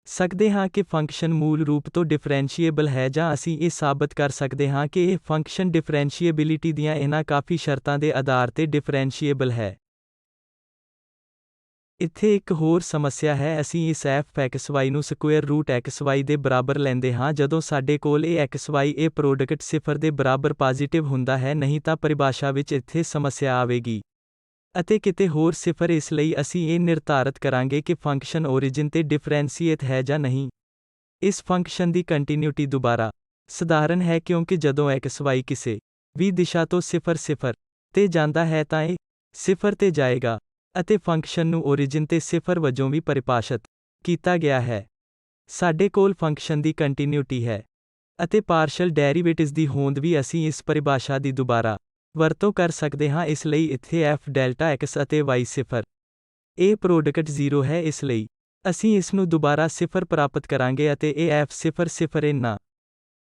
ਸਕਦੇ ਹਾਂ ਕਿ ਫੰਕਸ਼ਨ ਮੂਲ ਰੂਪ ਤੋਂ ਡਿਫਰੈਂਸ਼ੀਏਬਲ ਹੈ, ਜਾਂ ਅਸੀਂ ਇਹ ਸਾਬਤ ਕਰ ਸਕਦੇ ਹਾਂ ਕਿ ਇਹ ਫੰਕਸ਼ਨ ਡਿਫਰੈਂਸ਼ੀਏਬਿਲਿਟੀ ਦੀਆਂ ਇਹਨਾਂ ਕਾਫੀ ਸ਼ਰਤਾਂ ਦੇ ਆਧਾਰ ਤੇ ਡਿਫਰੈਂਸ਼ੀਏਬਲ ਹੈ। ਇੱਥੇ ਇੱਕ ਹੋਰ ਸਮੱਸਿਆ ਹੈ। ਅਸੀਂ ਇਸ f(xy) ਨੂੰ ਸਕੁਏਅਰ ਰੂਟ xy ਦੇ ਬਰਾਬਰ ਲੈਂਦੇ ਹਾਂ ਜਦੋਂ ਸਾਡੇ ਕੋਲ ਇਹ xy ਇਹ ਪ੍ਰੋਡਕਟ 0 ਦੇ ਬਰਾਬਰ ਪੋਜ਼ਿਟਿਵ ਹੁੰਦਾ ਹੈ, ਨਹੀਂ ਤਾਂ ਪਰਿਭਾਸ਼ਾ ਵਿੱਚ ਇੱਥੇ ਸਮੱਸਿਆ ਆਵੇਗੀ ਅਤੇ ਕਿਤੇ ਹੋਰ 0। ਇਸ ਲਈ ਅਸੀਂ ਇਹ ਨਿਰਧਾਰਤ ਕਰਾਂਗੇ ਕਿ ਫੰਕਸ਼ਨ origin ਤੇ ਡਿਫਰੈਂਸ਼ੀਏਟ ਹੈ ਜਾਂ ਨਹੀਂ। ਇਸ ਫੰਕਸ਼ਨ ਦੀ ਕੰਟੀਨਿਊਟੀ ਦੁਬਾਰਾ ਸਧਾਰਨ ਹੈ, ਕਿਉਂਕਿ ਜਦੋਂ xy ਕਿਸੇ ਵੀ ਦਿਸ਼ਾ ਤੋਂ 0 ਤੇ ਜਾਂਦਾ ਹੈ ਤਾਂ ਇਹ 0 ਤੇ ਜਾਏਗਾ, ਅਤੇ ਫੰਕਸ਼ਨ ਨੂੰ origin ਤੇ 0 ਵਜੋਂ ਵੀ ਪਰਿਭਾਸ਼ਤ ਕੀਤਾ ਗਿਆ ਹੈ। ਸਾਡੇ ਕੋਲ ਫੰਕਸ਼ਨ ਦੀ ਕੰਟੀਨਿਊਟੀ ਹੈ, ਅਤੇ ਪਾਰਸ਼ਲ ਡੈਰੀਵੇਟਿਵਸ ਦੀ ਹੋਂਦ ਵੀ ਅਸੀਂ ਇਸ ਪਰਿਭਾਸ਼ਾ ਦੀ ਦੁਬਾਰਾ ਵਰਤੋਂ ਕਰ ਸਕਦੇ ਹਾਂ। ਇਸ ਲਈ ਇੱਥੇ f(x) ਅਤੇ y 0 ਇਹ ਪ੍ਰੋਡਕਟ 0 ਹੈ। ਇਸ ਲਈ ਅਸੀਂ ਇਸ ਨੂੰ ਦੁਬਾਰਾ 0 ਪ੍ਰਾਪਤ ਕਰਾਂਗੇ, ਅਤੇ ਇਹ f(0) ਇੰਨਾ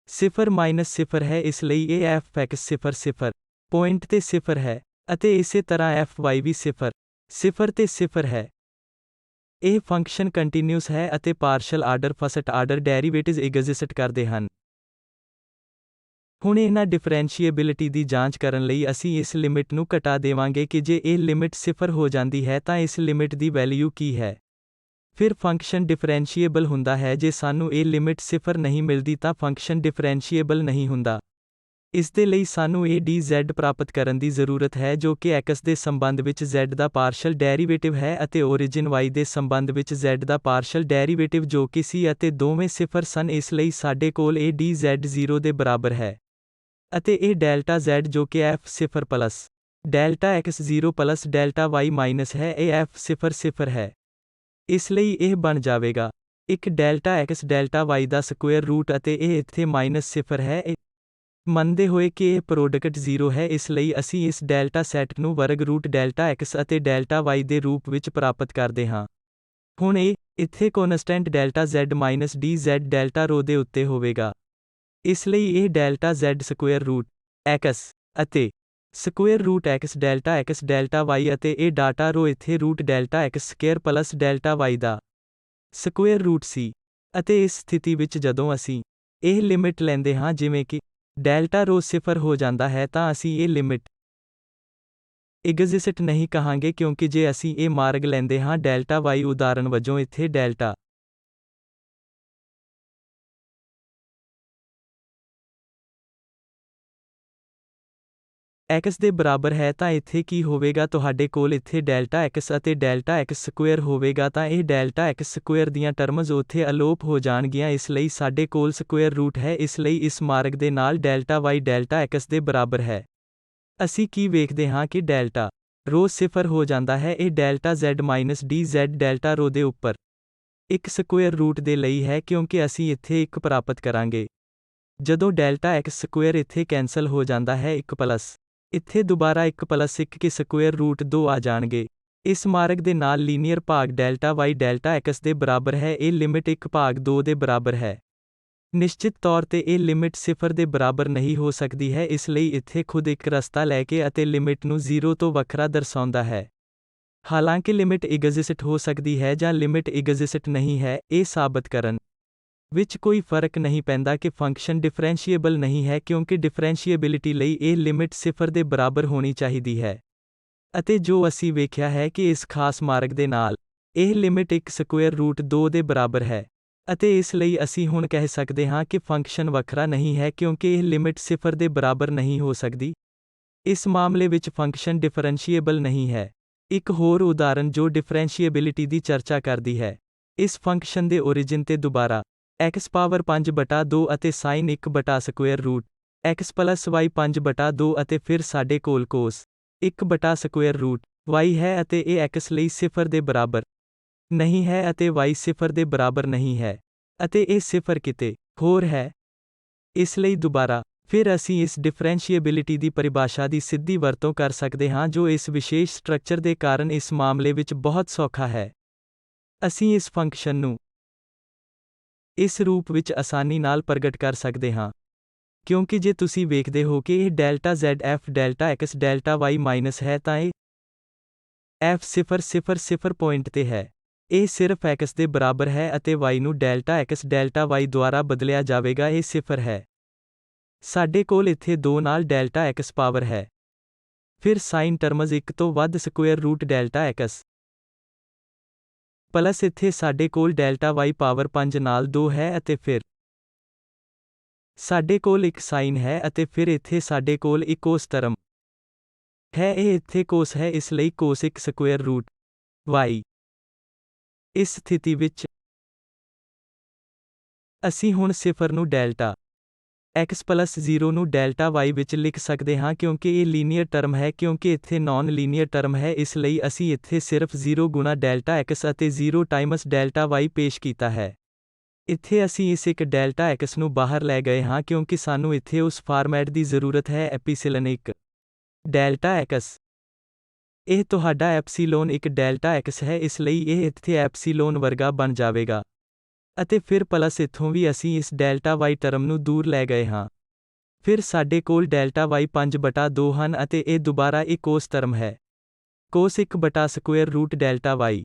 0 ਹੈ। ਇਸ ਲਈ ਇਹ f(x) 0 ਪੁਆਇੰਟ ਤੇ 0 ਹੈ, ਅਤੇ ਇਸੇ ਤਰ੍ਹਾਂ fy ਵੀ 0 ਤੇ 0 ਹੈ। ਇਹ ਫੰਕਸ਼ਨ ਕੰਟੀਨਿਊਸ ਹੈ ਅਤੇ partial order first order derivatives exist ਕਰਦੇ ਹਨ। ਹੁਣ ਇਹਨਾਂ ਡਿਫਰੈਂਸ਼ੀਏਬਿਲਿਟੀ ਦੀ ਜਾਂਚ ਕਰਨ ਲਈ ਅਸੀਂ ਇਸ ਲਿਮਿਟ ਨੂੰ ਘਟਾ ਦੇਵਾਂਗੇ ਕਿ ਜੇ ਇਹ ਲਿਮਿਟ 0 ਹੋ ਜਾਂਦੀ ਹੈ ਤਾਂ ਇਸ ਲਿਮਿਟ ਦੀ ਵੈਲਿਊ ਕੀ ਹੈ। ਫਿਰ ਫੰਕਸ਼ਨ ਡਿਫਰੈਂਸ਼ੀਏਬਲ ਹੁੰਦਾ ਹੈ। ਜੇ ਸਾਨੂੰ ਇਹ ਲਿਮਿਟ 0 ਨਹੀਂ ਮਿਲਦੀ ਤਾਂ ਫੰਕਸ਼ਨ ਡਿਫਰੈਂਸ਼ੀਏਬਲ ਨਹੀਂ ਹੁੰਦਾ। ਇਸ ਦੇ ਲਈ ਸਾਨੂੰ ਇਹ dz ਪ੍ਰਾਪਤ ਕਰਨ ਦੀ ਜ਼ਰੂਰਤ ਹੈ, ਜੋ ਕਿ x ਦੇ ਸੰਬੰਧ ਵਿੱਚ z ਦਾ ਪਾਰਸ਼ਲ ਡੈਰੀਵੇਟਿਵ ਹੈ, ਅਤੇ origin y ਦੇ ਸੰਬੰਧ ਵਿੱਚ z ਦਾ ਪਾਰਸ਼ਲ ਡੈਰੀਵੇਟਿਵ ਜੋ ਕਿ ਸੀ ਅਤੇ ਦੋਵੇਂ 0 ਸਨ। ਇਸ ਲਈ ਸਾਡੇ ਕੋਲ ਇਹ dz 0 ਦੇ ਬਰਾਬਰ ਹੈ, ਅਤੇ ਇਹ ਡੈਲਟਾ z ਜੋ ਕਿ f0 plus delta x 0 plus delta y minus ਹੈ, ਇਹ f0 ਹੈ। ਇਸ ਲਈ ਇਹ ਬਣ ਜਾਵੇਗਾ ਇੱਕ ਡੈਲਟਾ x ਡੈਲਟਾ y ਦਾ ਸਕੁਏਅਰ ਰੂਟ ਅਤੇ ਇਹ ਇੱਥੇ -0 ਹੈ। ਮੰਨਦੇ ਹੋਏ ਕਿ ਇਹ ਪ੍ਰੋਡਕਟ 0 ਹੈ, ਇਸ ਲਈ ਅਸੀਂ ਇਸ ਡੈਲਟਾ ਸੈੱਟ ਨੂੰ ਵਰਗ ਰੂਟ ਡੈਲਟਾ x ਅਤੇ ਡੈਲਟਾ y ਦੇ ਰੂਪ ਵਿੱਚ ਪ੍ਰਾਪਤ ਕਰਦੇ ਹਾਂ। ਹੁਣ ਇੱਥੇ constant delta z dz delta rho ਦੇ ਉੱਤੇ ਹੋਵੇਗਾ। ਇਸ ਲਈ ਇਹ delta z square root x ਅਤੇ square root x delta y ਅਤੇ ਇਹ ਡਾਟਾ ਰੋ ਇੱਥੇ root delta x square plus delta y ਦਾ ਸਕੁਏਅਰ ਰੂਟ ਸੀ। ਅਤੇ ਇਸ ਸਥਿਤੀ ਵਿੱਚ ਜਦੋਂ ਅਸੀਂ ਇਹ ਲਿਮਿਟ ਲੈਂਦੇ ਹਾਂ ਜਿਵੇਂ ਕਿ ਡੈਲਟਾ ਰੋ 0 ਹੋ ਜਾਂਦਾ ਹੈ ਤਾਂ ਅਸੀਂ ਇਹ ਲਿਮਿਟ ਐਗਜ਼ਿਸਟ ਨਹੀਂ ਕਹਾਂਗੇ, ਕਿਉਂਕਿ ਜੇ ਅਸੀਂ ਇਹ ਮਾਰਗ ਲੈਂਦੇ ਹਾਂ ਡੈਲਟਾ y ਉਦਾਹਰਣ ਵਜੋਂ ਇੱਥੇ ਡੈਲਟਾ x ਦੇ ਬਰਾਬਰ ਹੈ ਤਾਂ ਇੱਥੇ ਕੀ ਹੋਵੇਗਾ, ਤੁਹਾਡੇ ਕੋਲ ਇੱਥੇ ਡੈਲਟਾ x ਅਤੇ ਡੈਲਟਾ x ਸਕੁਏਅਰ ਹੋਵੇਗਾ ਤਾਂ ਇਹ ਡੈਲਟਾ x ਸਕੁਏਅਰ ਦੀਆਂ ਟਰਮਜ਼ ਉੱਥੇ ਅਲੋਪ ਹੋ ਜਾਣਗੀਆਂ, ਇਸ ਲਈ ਸਾਡੇ ਕੋਲ ਸਕੁਏਅਰ ਰੂਟ ਹੈ। ਇਸ ਲਈ ਇਸ ਮਾਰਗ ਦੇ ਨਾਲ ਡੈਲਟਾ y ਡੈਲਟਾ x ਦੇ ਬਰਾਬਰ ਹੈ। ਅਸੀਂ ਕੀ ਵੇਖਦੇ ਹਾਂ ਕਿ ਡੈਲਟਾ ਰੋ 0 ਹੋ ਜਾਂਦਾ ਹੈ। ਇਹ delta z dz delta rho ਦੇ ਉੱਪਰ ਇੱਕ ਸਕੁਏਅਰ ਰੂਟ ਦੇ ਲਈ ਹੈ, ਕਿਉਂਕਿ ਅਸੀਂ ਇੱਥੇ 1 ਪ੍ਰਾਪਤ ਕਰਾਂਗੇ। ਜਦੋਂ ਡੈਲਟਾ x ਸਕੁਏਅਰ ਇੱਥੇ ਕੈਂਸਲ ਹੋ ਜਾਂਦਾ ਹੈ 1 ਪਲੱਸ ਇੱਥੇ ਦੁਬਾਰਾ 1 ਪਲੱਸ 1 ਕੇ ਸਕੁਏਅਰ ਰੂਟ 2 ਆ ਜਾਣਗੇ। ਇਸ ਮਾਰਗ ਦੇ ਨਾਲ ਲੀਨੀਅਰ ਭਾਗ ਡੈਲਟਾ y ਡੈਲਟਾ x ਦੇ ਬਰਾਬਰ ਹੈ। ਇਹ ਲਿਮਿਟ 1 ਭਾਗ 2 ਦੇ ਬਰਾਬਰ ਹੈ। ਨਿਸ਼ਚਿਤ ਤੌਰ ਤੇ ਇਹ ਲਿਮਿਟ 0 ਦੇ ਬਰਾਬਰ ਨਹੀਂ ਹੋ ਸਕਦੀ ਹੈ, ਇਸ ਲਈ ਇੱਥੇ ਖੁਦ ਇੱਕ ਰਸਤਾ ਲੈ ਕੇ ਅਤੇ ਲਿਮਿਟ ਨੂੰ 0 ਤੋਂ ਵੱਖਰਾ ਦਰਸਾਉਂਦਾ ਹੈ। ਹਾਲਾਂਕਿ ਲਿਮਿਟ ਐਗਜ਼ਿਸਟ ਹੋ ਸਕਦੀ ਹੈ ਜਾਂ ਲਿਮਿਟ ਐਗਜ਼ਿਸਟ ਨਹੀਂ ਹੈ, ਇਹ ਸਾਬਤ ਕਰਨ ਵਿੱਚ ਕੋਈ ਫਰਕ ਨਹੀਂ ਪੈਂਦਾ ਕਿ ਫੰਕਸ਼ਨ ਡਿਫਰੈਂਸ਼ੀਏਬਲ ਨਹੀਂ ਹੈ, ਕਿਉਂਕਿ ਡਿਫਰੈਂਸ਼ੀਏਬਿਲਿਟੀ ਲਈ ਇਹ ਲਿਮਿਟ 0 ਦੇ ਬਰਾਬਰ ਹੋਣੀ ਚਾਹੀਦੀ ਹੈ। ਅਤੇ ਜੋ ਅਸੀਂ ਵੇਖਿਆ ਹੈ ਕਿ ਇਸ ਖਾਸ ਮਾਰਗ ਦੇ ਨਾਲ ਇਹ ਲਿਮਿਟ 1 ਸਕੁਏਅਰ ਰੂਟ 2 ਦੇ ਬਰਾਬਰ ਹੈ, ਅਤੇ ਇਸ ਲਈ ਅਸੀਂ ਹੁਣ ਕਹਿ ਸਕਦੇ ਹਾਂ ਕਿ ਫੰਕਸ਼ਨ ਵੱਖਰਾ ਨਹੀਂ ਹੈ, ਕਿਉਂਕਿ ਇਹ ਲਿਮਿਟ 0 ਦੇ ਬਰਾਬਰ ਨਹੀਂ ਹੋ ਸਕਦੀ। ਇਸ ਮਾਮਲੇ ਵਿੱਚ ਫੰਕਸ਼ਨ ਡਿਫਰੈਂਸ਼ੀਏਬਲ ਨਹੀਂ ਹੈ। ਇੱਕ ਹੋਰ ਉਦਾਹਰਣ ਜੋ ਡਿਫਰੈਂਸ਼ੀਏਬਿਲਿਟੀ ਦੀ ਚਰਚਾ ਕਰਦੀ ਹੈ, ਇਸ ਫੰਕਸ਼ਨ ਦੇ origin ਤੇ ਦੁਬਾਰਾ x ਪਾਵਰ 5/2 ਅਤੇ sin 1 ਬਟਾ square root x plus y 5/2 ਅਤੇ ਫਿਰ ਸਾਡੇ ਕੋਲ cos 1 ਬਟਾ ਸਕੁਏਅਰ ਰੂਟ y ਹੈ ਅਤੇ ਇਹ x ਲਈ 0 ਦੇ ਬਰਾਬਰ ਨਹੀਂ ਹੈ ਅਤੇ y 0 ਦੇ ਬਰਾਬਰ ਨਹੀਂ ਹੈ, ਅਤੇ ਇਹ 0 ਕਿਤੇ ਹੋਰ ਹੈ। ਇਸ ਲਈ ਦੁਬਾਰਾ ਫਿਰ ਅਸੀਂ ਇਸ ਡਿਫਰੈਂਸ਼ੀਏਬਿਲਿਟੀ ਦੀ ਪਰਿਭਾਸ਼ਾ ਦੀ ਸਿੱਧੀ ਵਰਤੋਂ ਕਰ ਸਕਦੇ ਹਾਂ, ਜੋ ਇਸ ਵਿਸ਼ੇਸ਼ ਸਟਰਕਚਰ ਦੇ ਕਾਰਨ ਇਸ ਮਾਮਲੇ ਵਿੱਚ ਬਹੁਤ ਸੌਖਾ ਹੈ। ਅਸੀਂ ਇਸ ਫੰਕਸ਼ਨ ਨੂੰ ਇਸ ਰੂਪ ਵਿੱਚ ਆਸਾਨੀ ਨਾਲ ਪ੍ਰਗਟ ਕਰ ਸਕਦੇ ਹਾਂ, ਕਿਉਂਕਿ ਜੇ ਤੁਸੀਂ ਵੇਖਦੇ ਹੋ ਕਿ ਇਹ delta z f delta x delta y minus ਹੈ ਤਾਂ ਇਹ f 0 ਪੁਆਇੰਟ ਤੇ ਹੈ। ਇਹ ਸਿਰਫ x ਦੇ ਬਰਾਬਰ ਹੈ ਅਤੇ y ਨੂੰ ਡੈਲਟਾ x ਡੈਲਟਾ y ਦੁਆਰਾ ਬਦਲਿਆ ਜਾਵੇਗਾ, ਇਹ 0 ਹੈ। ਸਾਡੇ ਕੋਲ ਇੱਥੇ 2 ਨਾਲ ਡੈਲਟਾ x ਪਾਵਰ ਹੈ। ਫਿਰ ਸਾਈਨ ਟਰਮਜ਼ 1 ਤੋਂ ਵੱਧ square root delta x plus ਇੱਥੇ ਸਾਡੇ ਕੋਲ ਡੈਲਟਾ y ਪਾਵਰ 5 ਨਾਲ 2 ਹੈ ਅਤੇ ਫਿਰ ਸਾਡੇ ਕੋਲ ਇੱਕ ਸਾਈਨ ਹੈ ਅਤੇ ਫਿਰ ਇੱਥੇ ਸਾਡੇ ਕੋਲ ਇੱਕ ਕੋਸ ਟਰਮ ਹੈ। ਇਹ ਇੱਥੇ ਕੋਸ ਹੈ, ਇਸ ਲਈ ਕੋਸ 1 ਸਕੁਏਅਰ ਰੂਟ y। ਇਸ ਸਥਿਤੀ ਵਿੱਚ ਅਸੀਂ ਹੁਣ 0 ਨੂੰ ਡੈਲਟਾ x ਪਲੱਸ 0 ਨੂੰ ਡੈਲਟਾ y ਵਿੱਚ ਲਿਖ ਸਕਦੇ ਹਾਂ, ਕਿਉਂਕਿ ਇਹ ਲੀਨੀਅਰ ਟਰਮ ਹੈ। ਕਿਉਂਕਿ ਇੱਥੇ ਨਾਨ ਲੀਨੀਅਰ ਟਰਮ ਹੈ, ਇਸ ਲਈ ਅਸੀਂ ਇੱਥੇ ਸਿਰਫ 0 ਗੁਣਾ ਡੈਲਟਾ x ਅਤੇ 0 ਟਾਈਮਸ ਡੈਲਟਾ y ਪੇਸ਼ ਕੀਤਾ ਹੈ। ਇੱਥੇ ਅਸੀਂ ਇਸ ਇੱਕ ਡੈਲਟਾ x ਨੂੰ ਬਾਹਰ ਲੈ ਗਏ ਹਾਂ, ਕਿਉਂਕਿ ਸਾਨੂੰ ਇੱਥੇ ਉਸ ਫਾਰਮੈਟ ਦੀ ਜ਼ਰੂਰਤ ਹੈ ਐਪੀਸਿਲਨ 1 ਡੈਲਟਾ x। ਇਹ ਤੁਹਾਡਾ ਐਪਸੀਲੋਨ 1 ਡੈਲਟਾ x ਹੈ, ਇਸ ਲਈ ਇਹ ਇੱਥੇ ਐਪਸੀਲੋਨ ਵਰਗਾ ਬਣ ਜਾਵੇਗਾ। ਅਤੇ ਫਿਰ ਪਲੱਸ ਇੱਥੋਂ ਵੀ ਅਸੀਂ ਇਸ ਡੈਲਟਾ y ਟਰਮ ਨੂੰ ਦੂਰ ਲੈ ਗਏ ਹਾਂ। ਫਿਰ ਸਾਡੇ ਕੋਲ ਡੈਲਟਾ y 5/2 ਹਨ ਅਤੇ ਇਹ ਦੁਬਾਰਾ ਇੱਕ ਕੋਸ ਟਰਮ ਹੈ, ਕੋਸ 1 ਬਟਾ ਸਕੁਏਅਰ ਰੂਟ ਡੈਲਟਾ y।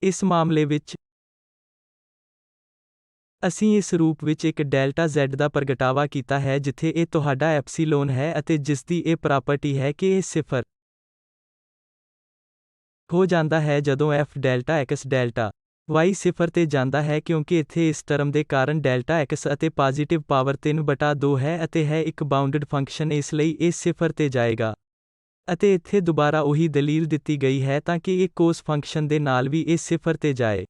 ਇਸ ਮਾਮਲੇ ਵਿੱਚ ਅਸੀਂ ਇਸ ਰੂਪ ਵਿੱਚ ਇੱਕ ਡੈਲਟਾ z ਦਾ ਪ੍ਰਗਟਾਵਾ ਕੀਤਾ ਹੈ ਜਿੱਥੇ ਇਹ ਤੁਹਾਡਾ ਐਪਸੀਲੋਨ ਹੈ ਅਤੇ ਜਿਸ ਦੀ ਇਹ ਪ੍ਰਾਪਰਟੀ ਹੈ ਕਿ ਇਹ 0 ਹੋ ਜਾਂਦਾ ਹੈ ਜਦੋਂ f delta x delta y 0 ਤੇ ਜਾਂਦਾ ਹੈ, ਕਿਉਂਕਿ ਇੱਥੇ ਇਸ ਟਰਮ ਦੇ ਕਾਰਨ ਡੈਲਟਾ x ਅਤੇ ਪੋਜ਼ਿਟਿਵ ਪਾਵਰ 3/2 ਹੈ ਅਤੇ ਹੈ ਇੱਕ ਬਾਉਂਡਡ ਫੰਕਸ਼ਨ, ਇਸ ਲਈ ਇਹ 0 ਤੇ ਜਾਏਗਾ। ਅਤੇ ਇੱਥੇ ਦੁਬਾਰਾ ਉਹੀ ਦਲੀਲ ਦਿੱਤੀ ਗਈ ਹੈ ਤਾਂ ਕਿ ਇਹ ਕੋਸ ਫੰਕਸ਼ਨ ਦੇ ਨਾਲ ਵੀ ਇਹ 0 ਤੇ ਜਾਏ।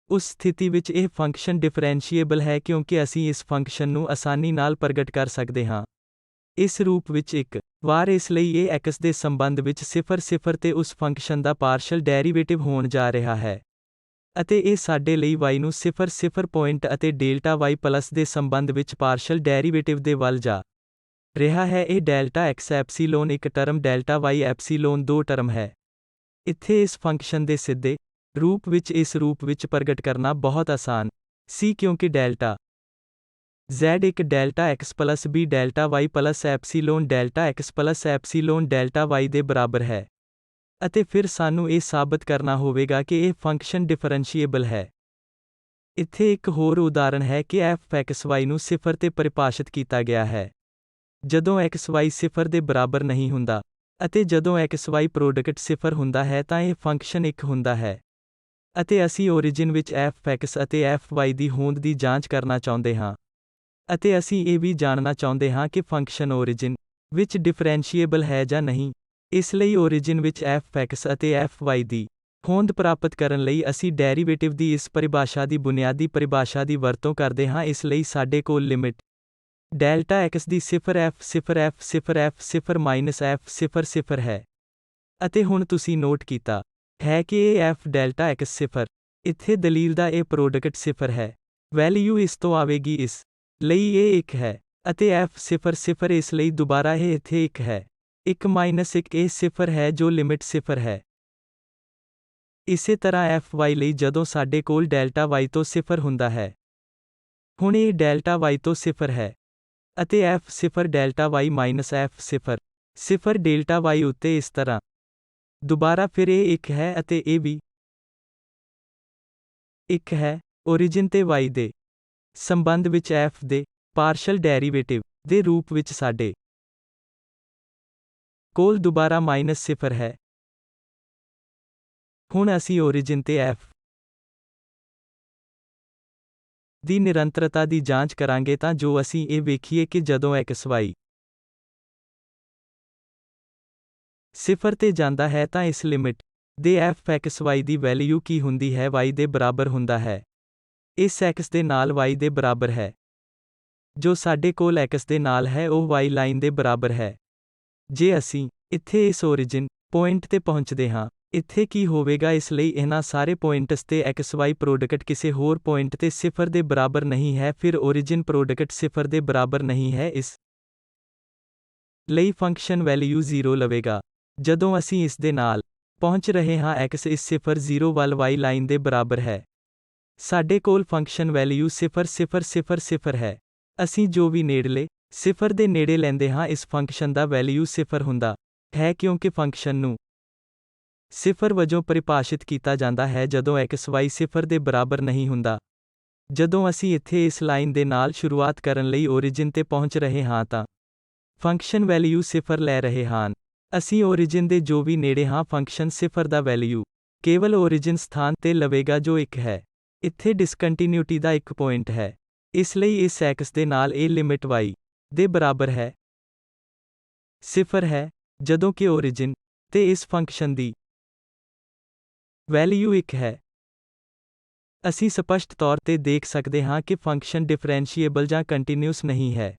ਉਸ ਸਥਿਤੀ ਵਿੱਚ ਇਹ ਫੰਕਸ਼ਨ ਡਿਫਰੈਂਸ਼ੀਏਬਲ ਹੈ, ਕਿਉਂਕਿ ਅਸੀਂ ਇਸ ਫੰਕਸ਼ਨ ਨੂੰ ਆਸਾਨੀ ਨਾਲ ਪ੍ਰਗਟ ਕਰ ਸਕਦੇ ਹਾਂ। ਇਸ ਰੂਪ ਵਿੱਚ ਇੱਕ ਵਾਰ ਇਸ ਲਈ ਇਹ x ਦੇ ਸੰਬੰਧ ਵਿੱਚ 0 ਤੇ ਉਸ ਫੰਕਸ਼ਨ ਦਾ ਪਾਰਸ਼ਲ ਡੈਰੀਵੇਟਿਵ ਹੋਣ ਜਾ ਰਿਹਾ ਹੈ। ਅਤੇ ਇਹ ਸਾਡੇ ਲਈ y ਨੂੰ 0 ਪੁਆਇੰਟ ਅਤੇ ਡੈਲਟਾ y ਪਲਸ ਦੇ ਸੰਬੰਧ ਵਿੱਚ ਪਾਰਸ਼ਲ ਡੈਰੀਵੇਟਿਵ ਦੇ ਵੱਲ ਜਾ ਰਿਹਾ ਹੈ। ਇਹ ਡੈਲਟਾ x ਐਪਸੀਲੋਨ ਇੱਕ ਟਰਮ ਡੈਲਟਾ y ਐਪਸੀਲੋਨ 2 ਟਰਮ ਹੈ। ਇੱਥੇ ਇਸ ਫੰਕਸ਼ਨ ਦੇ ਸਿੱਧੇ ਰੂਪ ਵਿੱਚ ਇਸ ਰੂਪ ਵਿੱਚ ਪ੍ਰਗਟ ਕਰਨਾ ਬਹੁਤ ਆਸਾਨ ਸੀ ਕਿਉਂਕਿ ਡੈਲਟਾ z ਇੱਕ delta x plus b delta y plus epsilon delta x plus epsilon delta y ਦੇ ਬਰਾਬਰ ਹੈ। ਅਤੇ ਫਿਰ ਸਾਨੂੰ ਇਹ ਸਾਬਤ ਕਰਨਾ ਹੋਵੇਗਾ ਕਿ ਇਹ ਫੰਕਸ਼ਨ ਡਿਫਰੈਂਸ਼ੀਏਬਲ ਹੈ। ਇੱਥੇ ਇੱਕ ਹੋਰ ਉਦਾਹਰਣ ਹੈ ਕਿ f(x, y) ਨੂੰ 0 ਤੇ ਪਰਿਭਾਸ਼ਿਤ ਕੀਤਾ ਗਿਆ ਹੈ। ਜਦੋਂ x, y 0 ਦੇ ਬਰਾਬਰ ਨਹੀਂ ਹੁੰਦਾ, ਅਤੇ ਜਦੋਂ x, y ਪ੍ਰੋਡਕਟ 0 ਹੁੰਦਾ ਹੈ ਤਾਂ ਇਹ ਫੰਕਸ਼ਨ 1 ਹੁੰਦਾ ਹੈ। ਅਤੇ ਅਸੀਂ origin ਵਿੱਚ f(x) ਅਤੇ f(y) ਦੀ ਹੋਂਦ ਦੀ ਜਾਂਚ ਕਰਨਾ ਚਾਹੁੰਦੇ ਹਾਂ। ਅਤੇ ਅਸੀਂ ਇਹ ਵੀ ਜਾਣਨਾ ਚਾਹੁੰਦੇ ਹਾਂ ਕਿ ਫੰਕਸ਼ਨ origin ਵਿੱਚ ਡਿਫਰੈਂਸ਼ੀਏਬਲ ਹੈ ਜਾਂ ਨਹੀਂ। ਇਸ ਲਈ origin ਵਿੱਚ f(x) ਅਤੇ f(y) ਦੀ ਹੋਂਦ ਪ੍ਰਾਪਤ ਕਰਨ ਲਈ ਅਸੀਂ ਡੈਰੀਵੇਟਿਵ ਦੀ ਇਸ ਪਰਿਭਾਸ਼ਾ ਦੀ ਬੁਨਿਆਦੀ ਪਰਿਭਾਸ਼ਾ ਦੀ ਵਰਤੋਂ ਕਰਦੇ ਹਾਂ। ਇਸ ਲਈ ਸਾਡੇ ਕੋਲ ਲਿਮਿਟ ਡੈਲਟਾ x ਦੀ 0 f(0) ਹੈ। ਅਤੇ ਹੁਣ ਤੁਸੀਂ ਨੋਟ ਕੀਤਾ ਹੈ ਕਿ ਇਹ f ਡੈਲਟਾ x 0 ਇੱਥੇ ਦਲੀਲ ਦਾ ਇਹ ਪ੍ਰੋਡਕਟ 0 ਹੈ। ਵੈਲਿਊ ਇਸ ਤੋਂ ਆਵੇਗੀ ਇਸ ਲਈ ਇਹ 1 ਹੈ। ਅਤੇ f(0) ਇਸ ਲਈ ਦੁਬਾਰਾ ਇਹ ਇੱਥੇ 1 ਹੈ। 1 ਇਹ 0 ਹੈ ਜੋ ਲਿਮਿਟ 0 ਹੈ। ਇਸੇ ਤਰ੍ਹਾਂ fy ਲਈ ਜਦੋਂ ਸਾਡੇ ਕੋਲ ਡੈਲਟਾ y ਤੋਂ 0 ਹੁੰਦਾ ਹੈ। ਹੁਣ ਇਹ ਡੈਲਟਾ y ਤੋਂ 0 ਹੈ। ਅਤੇ f0 delta y f0 0 delta y ਉੱਤੇ ਇਸ ਤਰ੍ਹਾਂ। ਦੁਬਾਰਾ ਫਿਰ ਇਹ 1 ਹੈ ਅਤੇ ਇਹ ਵੀ 1 ਹੈ। origin ਤੇ y ਦੇ ਸੰਬੰਧ ਵਿੱਚ f ਦੇ ਪਾਰਸ਼ਲ ਡੈਰੀਵੇਟਿਵ ਦੇ ਰੂਪ ਵਿੱਚ ਸਾਡੇ ਕੋਲ ਦੁਬਾਰਾ -0 ਹੈ। ਹੁਣ ਅਸੀਂ origin ਤੇ f ਦੀ ਨਿਰੰਤਰਤਾ ਦੀ ਜਾਂਚ ਕਰਾਂਗੇ ਤਾਂ ਜੋ ਅਸੀਂ ਇਹ ਵੇਖੀਏ ਕਿ ਜਦੋਂ x, y 0 ਤੇ ਜਾਂਦਾ ਹੈ ਤਾਂ ਇਸ ਲਿਮਿਟ ਦੇ f(x, y) ਦੀ ਵੈਲਿਊ ਕੀ ਹੁੰਦੀ ਹੈ। y ਦੇ ਬਰਾਬਰ ਹੁੰਦਾ ਹੈ। ਇਸ x ਦੇ ਨਾਲ y ਦੇ ਬਰਾਬਰ ਹੈ। ਜੋ ਸਾਡੇ ਕੋਲ x ਦੇ ਨਾਲ ਹੈ ਉਹ y ਲਾਈਨ ਦੇ ਬਰਾਬਰ ਹੈ। ਜੇ ਅਸੀਂ ਇੱਥੇ ਇਸ origin ਪੁਆਇੰਟ ਤੇ ਪਹੁੰਚਦੇ ਹਾਂ, ਇੱਥੇ ਕੀ ਹੋਵੇਗਾ। ਇਸ ਲਈ ਇਹਨਾਂ ਸਾਰੇ ਪੁਆਇੰਟਸ ਤੇ x, y ਪ੍ਰੋਡਕਟ ਕਿਸੇ ਹੋਰ ਪੁਆਇੰਟ ਤੇ 0 ਦੇ ਬਰਾਬਰ ਨਹੀਂ ਹੈ। ਫਿਰ origin ਪ੍ਰੋਡਕਟ 0 ਦੇ ਬਰਾਬਰ ਨਹੀਂ ਹੈ। ਇਸ ਲਈ ਫੰਕਸ਼ਨ ਵੈਲਿਊ 0 ਲਵੇਗਾ। ਜਦੋਂ ਅਸੀਂ ਇਸ ਦੇ ਨਾਲ ਪਹੁੰਚ ਰਹੇ ਹਾਂ x ਇਸ 0 ਵੱਲ y ਲਾਈਨ ਦੇ ਬਰਾਬਰ ਹੈ। ਸਾਡੇ ਕੋਲ ਫੰਕਸ਼ਨ ਵੈਲਿਊ 0 ਹੈ। ਅਸੀਂ ਜੋ ਵੀ ਨੇੜਲੇ 0 ਦੇ ਨੇੜੇ ਲੈਂਦੇ ਹਾਂ ਇਸ ਫੰਕਸ਼ਨ ਦਾ ਵੈਲਿਊ 0 ਹੁੰਦਾ ਹੈ ਕਿਉਂਕਿ ਫੰਕਸ਼ਨ ਨੂੰ 0 ਵਜੋਂ ਪਰਿਭਾਸ਼ਿਤ ਕੀਤਾ ਜਾਂਦਾ ਹੈ ਜਦੋਂ x, y 0 ਦੇ ਬਰਾਬਰ ਨਹੀਂ ਹੁੰਦਾ। ਜਦੋਂ ਅਸੀਂ ਇੱਥੇ ਇਸ ਲਾਈਨ ਦੇ ਨਾਲ ਸ਼ੁਰੂਆਤ ਕਰਨ ਲਈ origin ਤੇ ਪਹੁੰਚ ਰਹੇ ਹਾਂ ਤਾਂ ਫੰਕਸ਼ਨ ਵੈਲਿਊ 0 ਲੈ ਰਹੇ ਹਨ। ਅਸੀਂ origin ਦੇ ਜੋ ਵੀ ਨੇੜੇ ਹਾਂ ਫੰਕਸ਼ਨ 0 ਦਾ ਵੈਲਿਊ ਕੇਵਲ origin ਸਥਾਨ ਤੇ ਲਵੇਗਾ ਜੋ 1 ਹੈ। ਇੱਥੇ ਡਿਸਕੰਟੀਨਿਊਟੀ ਦਾ ਇੱਕ ਪੁਆਇੰਟ ਹੈ। ਇਸ ਲਈ ਇਸ x ਦੇ ਨਾਲ ਇਹ ਲਿਮਿਟ y ਦੇ ਬਰਾਬਰ ਹੈ 0 ਹੈ, ਜਦੋਂ ਕਿ origin ਤੇ ਇਸ ਫੰਕਸ਼ਨ ਦੀ ਵੈਲਿਊ 1 ਹੈ। ਅਸੀਂ ਸਪਸ਼ਟ ਤੌਰ ਤੇ ਦੇਖ ਸਕਦੇ ਹਾਂ ਕਿ ਫੰਕਸ਼ਨ ਡਿਫਰੈਂਸ਼ੀਏਬਲ ਜਾਂ ਕੰਟੀਨਿਊਸ ਨਹੀਂ ਹੈ।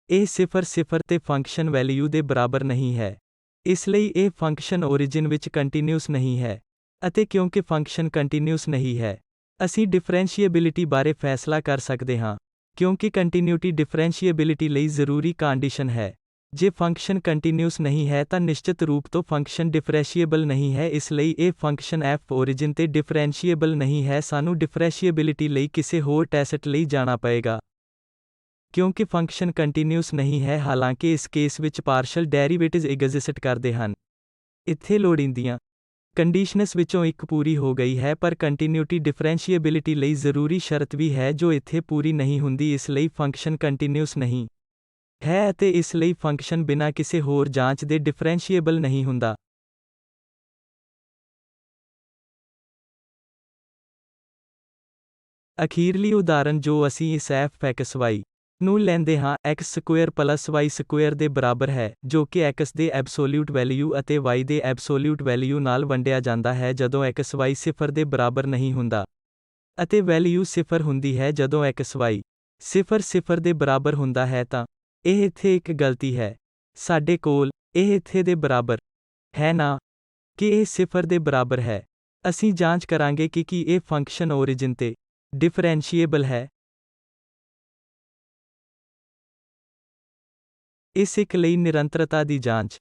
ਇਹ 0 ਤੇ ਫੰਕਸ਼ਨ ਵੈਲਿਊ ਦੇ ਬਰਾਬਰ ਨਹੀਂ ਹੈ। ਇਸ ਲਈ ਇਹ ਫੰਕਸ਼ਨ origin ਵਿੱਚ ਕੰਟੀਨਿਊਸ ਨਹੀਂ ਹੈ। ਅਤੇ ਕਿਉਂਕਿ ਫੰਕਸ਼ਨ ਕੰਟੀਨਿਊਸ ਨਹੀਂ ਹੈ, ਅਸੀਂ ਡਿਫਰੈਂਸ਼ੀਏਬਿਲਿਟੀ ਬਾਰੇ ਫੈਸਲਾ ਕਰ ਸਕਦੇ ਹਾਂ, ਕਿਉਂਕਿ ਕੰਟੀਨਿਊਟੀ ਡਿਫਰੈਂਸ਼ੀਏਬਿਲਿਟੀ ਲਈ ਜ਼ਰੂਰੀ ਕੰਡੀਸ਼ਨ ਹੈ। ਜੇ ਫੰਕਸ਼ਨ ਕੰਟੀਨਿਊਸ ਨਹੀਂ ਹੈ ਤਾਂ ਨਿਸ਼ਚਿਤ ਰੂਪ ਤੋਂ ਫੰਕਸ਼ਨ ਡਿਫਰੈਂਸ਼ੀਏਬਲ ਨਹੀਂ ਹੈ। ਇਸ ਲਈ ਇਹ ਫੰਕਸ਼ਨ f origin ਤੇ ਡਿਫਰੈਂਸ਼ੀਏਬਲ ਨਹੀਂ ਹੈ। ਸਾਨੂੰ ਡਿਫਰੈਂਸ਼ੀਏਬਿਲਿਟੀ ਲਈ ਕਿਸੇ ਹੋਰ ਟੈਸਟ ਲਈ ਜਾਣਾ ਪਏਗਾ। ਕਿਉਂਕਿ ਫੰਕਸ਼ਨ ਕੰਟੀਨਿਊਸ ਨਹੀਂ ਹੈ ਹਾਲਾਂਕਿ ਇਸ ਕੇਸ ਵਿੱਚ ਪਾਰਸ਼ਲ ਡੈਰੀਵੇਟਿਵਜ਼ ਐਗਜ਼ਿਸਟ ਕਰਦੇ ਹਨ। ਇੱਥੇ ਲੋੜੀਂਦੀਆਂ ਕੰਡੀਸ਼ਨਸ ਵਿੱਚੋਂ ਇੱਕ ਪੂਰੀ ਹੋ ਗਈ ਹੈ ਪਰ ਕੰਟੀਨਿਊਟੀ ਡਿਫਰੈਂਸ਼ੀਏਬਿਲਿਟੀ ਲਈ ਜ਼ਰੂਰੀ ਸ਼ਰਤ ਵੀ ਹੈ ਜੋ ਇੱਥੇ ਪੂਰੀ ਨਹੀਂ ਹੁੰਦੀ। ਇਸ ਲਈ ਫੰਕਸ਼ਨ ਕੰਟੀਨਿਊਸ ਨਹੀਂ ਹੈ ਅਤੇ ਇਸ ਲਈ ਫੰਕਸ਼ਨ ਬਿਨਾਂ ਕਿਸੇ ਹੋਰ ਜਾਂਚ ਦੇ ਡਿਫਰੈਂਸ਼ੀਏਬਲ ਨਹੀਂ ਹੁੰਦਾ। ਅਖੀਰਲੀ ਉਦਾਹਰਣ ਜੋ ਅਸੀਂ ਇਸ f(x, y) ਨੂੰ ਲੈਂਦੇ ਹਾਂ x square plus y square ਦੇ ਬਰਾਬਰ ਹੈ, ਜੋ ਕਿ x ਦੇ ਐਬਸੋਲਿਊਟ ਵੈਲਿਊ ਅਤੇ y ਦੇ ਐਬਸੋਲਿਊਟ ਵੈਲਿਊ ਨਾਲ ਵੰਡਿਆ ਜਾਂਦਾ ਹੈ ਜਦੋਂ x, y 0 ਦੇ ਬਰਾਬਰ ਨਹੀਂ ਹੁੰਦਾ। ਅਤੇ ਵੈਲਿਊ 0 ਹੁੰਦੀ ਹੈ ਜਦੋਂ x, y 0 0 ਦੇ ਬਰਾਬਰ ਹੁੰਦਾ ਹੈ ਤਾਂ ਇਹ ਇੱਥੇ ਇੱਕ ਗਲਤੀ ਹੈ। ਸਾਡੇ ਕੋਲ ਇਹ ਇੱਥੇ ਦੇ ਬਰਾਬਰ ਹੈ ਨਾ ਕਿ ਇਹ 0 ਦੇ ਬਰਾਬਰ ਹੈ। ਅਸੀਂ ਜਾਂਚ ਕਰਾਂਗੇ ਕਿ ਕੀ ਇਹ ਫੰਕਸ਼ਨ origin ਤੇ ਡਿਫਰੈਂਸ਼ੀਏਬਲ ਹੈ। ਇਸ ਇੱਕ ਲਈ ਨਿਰੰਤਰਤਾ ਦੀ ਜਾਂਚ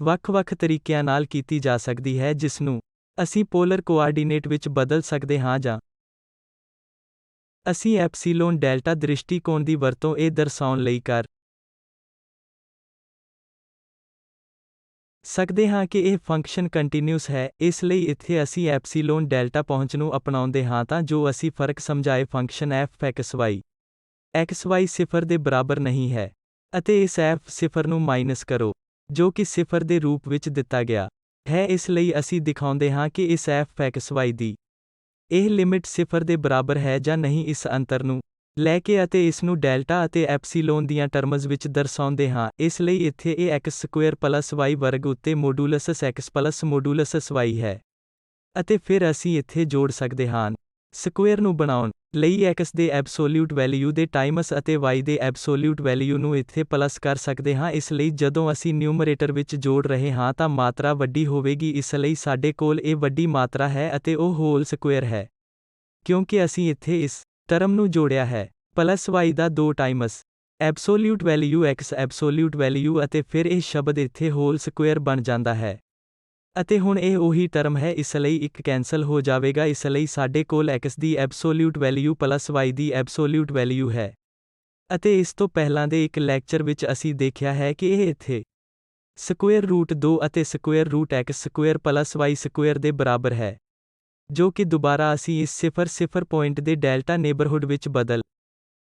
ਵੱਖ-ਵੱਖ ਤਰੀਕਿਆਂ ਨਾਲ ਕੀਤੀ ਜਾ ਸਕਦੀ ਹੈ, ਜਿਸ ਨੂੰ ਅਸੀਂ ਪੋਲਰ ਕੋਆਰਡੀਨੇਟ ਵਿੱਚ ਬਦਲ ਸਕਦੇ ਹਾਂ ਜਾਂ ਅਸੀਂ ਐਪਸੀਲੋਨ ਡੈਲਟਾ ਦ੍ਰਿਸ਼ਟੀਕੋਣ ਦੀ ਵਰਤੋਂ ਇਹ ਦਰਸਾਉਣ ਲਈ ਕਰ ਸਕਦੇ ਹਾਂ ਕਿ ਇਹ ਫੰਕਸ਼ਨ ਕੰਟੀਨਿਊਸ ਹੈ। ਇਸ ਲਈ ਇੱਥੇ ਅਸੀਂ ਐਪਸੀਲੋਨ ਡੈਲਟਾ ਪਹੁੰਚ ਨੂੰ ਅਪਣਾਉਂਦੇ ਹਾਂ ਤਾਂ ਜੋ ਅਸੀਂ ਫਰਕ ਸਮਝਾਏ ਫੰਕਸ਼ਨ f(xy) xy 0 ਦੇ ਬਰਾਬਰ ਨਹੀਂ ਹੈ ਅਤੇ ਇਸ f0 ਨੂੰ ਮਾਈਨਸ ਕਰੋ ਜੋ ਕਿ 0 ਦੇ ਰੂਪ ਵਿੱਚ ਦਿੱਤਾ ਗਿਆ ਹੈ। ਇਸ ਲਈ ਅਸੀਂ ਦਿਖਾਉਂਦੇ ਹਾਂ ਕਿ ਇਸ f(xy) ਦੀ ਇਹ ਲਿਮਿਟ 0 ਦੇ ਬਰਾਬਰ ਹੈ ਜਾਂ ਨਹੀਂ ਇਸ ਅੰਤਰ ਨੂੰ ਲੈ ਕੇ ਅਤੇ ਇਸ ਨੂੰ ਡੈਲਟਾ ਅਤੇ ਐਪਸੀਲੋਨ ਦੀਆਂ ਟਰਮਜ਼ ਵਿੱਚ ਦਰਸਾਉਂਦੇ ਹਾਂ। ਇਸ ਲਈ ਇੱਥੇ ਇਹ x² + y ਵਰਗ ਉੱਤੇ ਮੋਡੂਲਸ x + ਮੋਡੂਲਸ y ਹੈ ਅਤੇ ਫਿਰ ਅਸੀਂ ਇੱਥੇ ਜੋੜ ਸਕਦੇ ਹਾਂ। ਸਕੁਏਰ ਨੂੰ ਬਣਾਉਣ ਲਈ x ਦੇ ਐਬਸੋਲਿਊਟ ਵੈਲਿਊ ਦੇ ਟਾਈਮਸ ਅਤੇ y ਦੇ ਐਬਸੋਲਿਊਟ ਵੈਲਿਊ ਨੂੰ ਇੱਥੇ ਪਲੱਸ ਕਰ ਸਕਦੇ ਹਾਂ। ਇਸ ਲਈ ਜਦੋਂ ਅਸੀਂ ਨਿਊਮਰੇਟਰ ਵਿੱਚ ਜੋੜ ਰਹੇ ਹਾਂ ਤਾਂ ਮਾਤਰਾ ਵੱਡੀ ਹੋਵੇਗੀ, ਇਸ ਲਈ ਸਾਡੇ ਕੋਲ ਇਹ ਵੱਡੀ ਮਾਤਰਾ ਹੈ ਅਤੇ ਉਹ ਹੋਲ ਸਕੁਏਰ ਹੈ ਕਿਉਂਕਿ ਅਸੀਂ ਇੱਥੇ ਇਸ ਟਰਮ ਨੂੰ ਜੋੜਿਆ ਹੈ ਪਲੱਸ y ਦਾ 2 Times absolute value x absolute value ਅਤੇ ਫਿਰ ਇਹ ਸ਼ਬਦ ਇੱਥੇ ਹੋਲ ਸਕੁਏਰ ਬਣ ਜਾਂਦਾ ਹੈ ਅਤੇ ਹੁਣ ਇਹ ਉਹੀ ਟਰਮ ਹੈ, ਇਸ ਲਈ ਇੱਕ ਕੈਂਸਲ ਹੋ ਜਾਵੇਗਾ। ਇਸ ਲਈ ਸਾਡੇ ਕੋਲ x ਦੀ ਐਬਸੋਲਿਊਟ ਵੈਲਿਊ ਪਲੱਸ y ਦੀ ਐਬਸੋਲਿਊਟ ਵੈਲਿਊ ਹੈ ਅਤੇ ਇਸ ਤੋਂ ਪਹਿਲਾਂ ਦੇ ਇੱਕ ਲੈਕਚਰ ਵਿੱਚ ਅਸੀਂ ਦੇਖਿਆ ਹੈ ਕਿ ਇਹ ਇੱਥੇ ਸਕੁਏਰ ਰੂਟ 2 ਅਤੇ square route x² plus y² ਦੇ ਬਰਾਬਰ ਹੈ ਜੋ ਕਿ ਦੁਬਾਰਾ ਅਸੀਂ ਇਸ 0 0 ਪੁਆਇੰਟ ਦੇ ਡੈਲਟਾ ਨੇਬਰਹੁੱਡ ਵਿੱਚ ਬਦਲ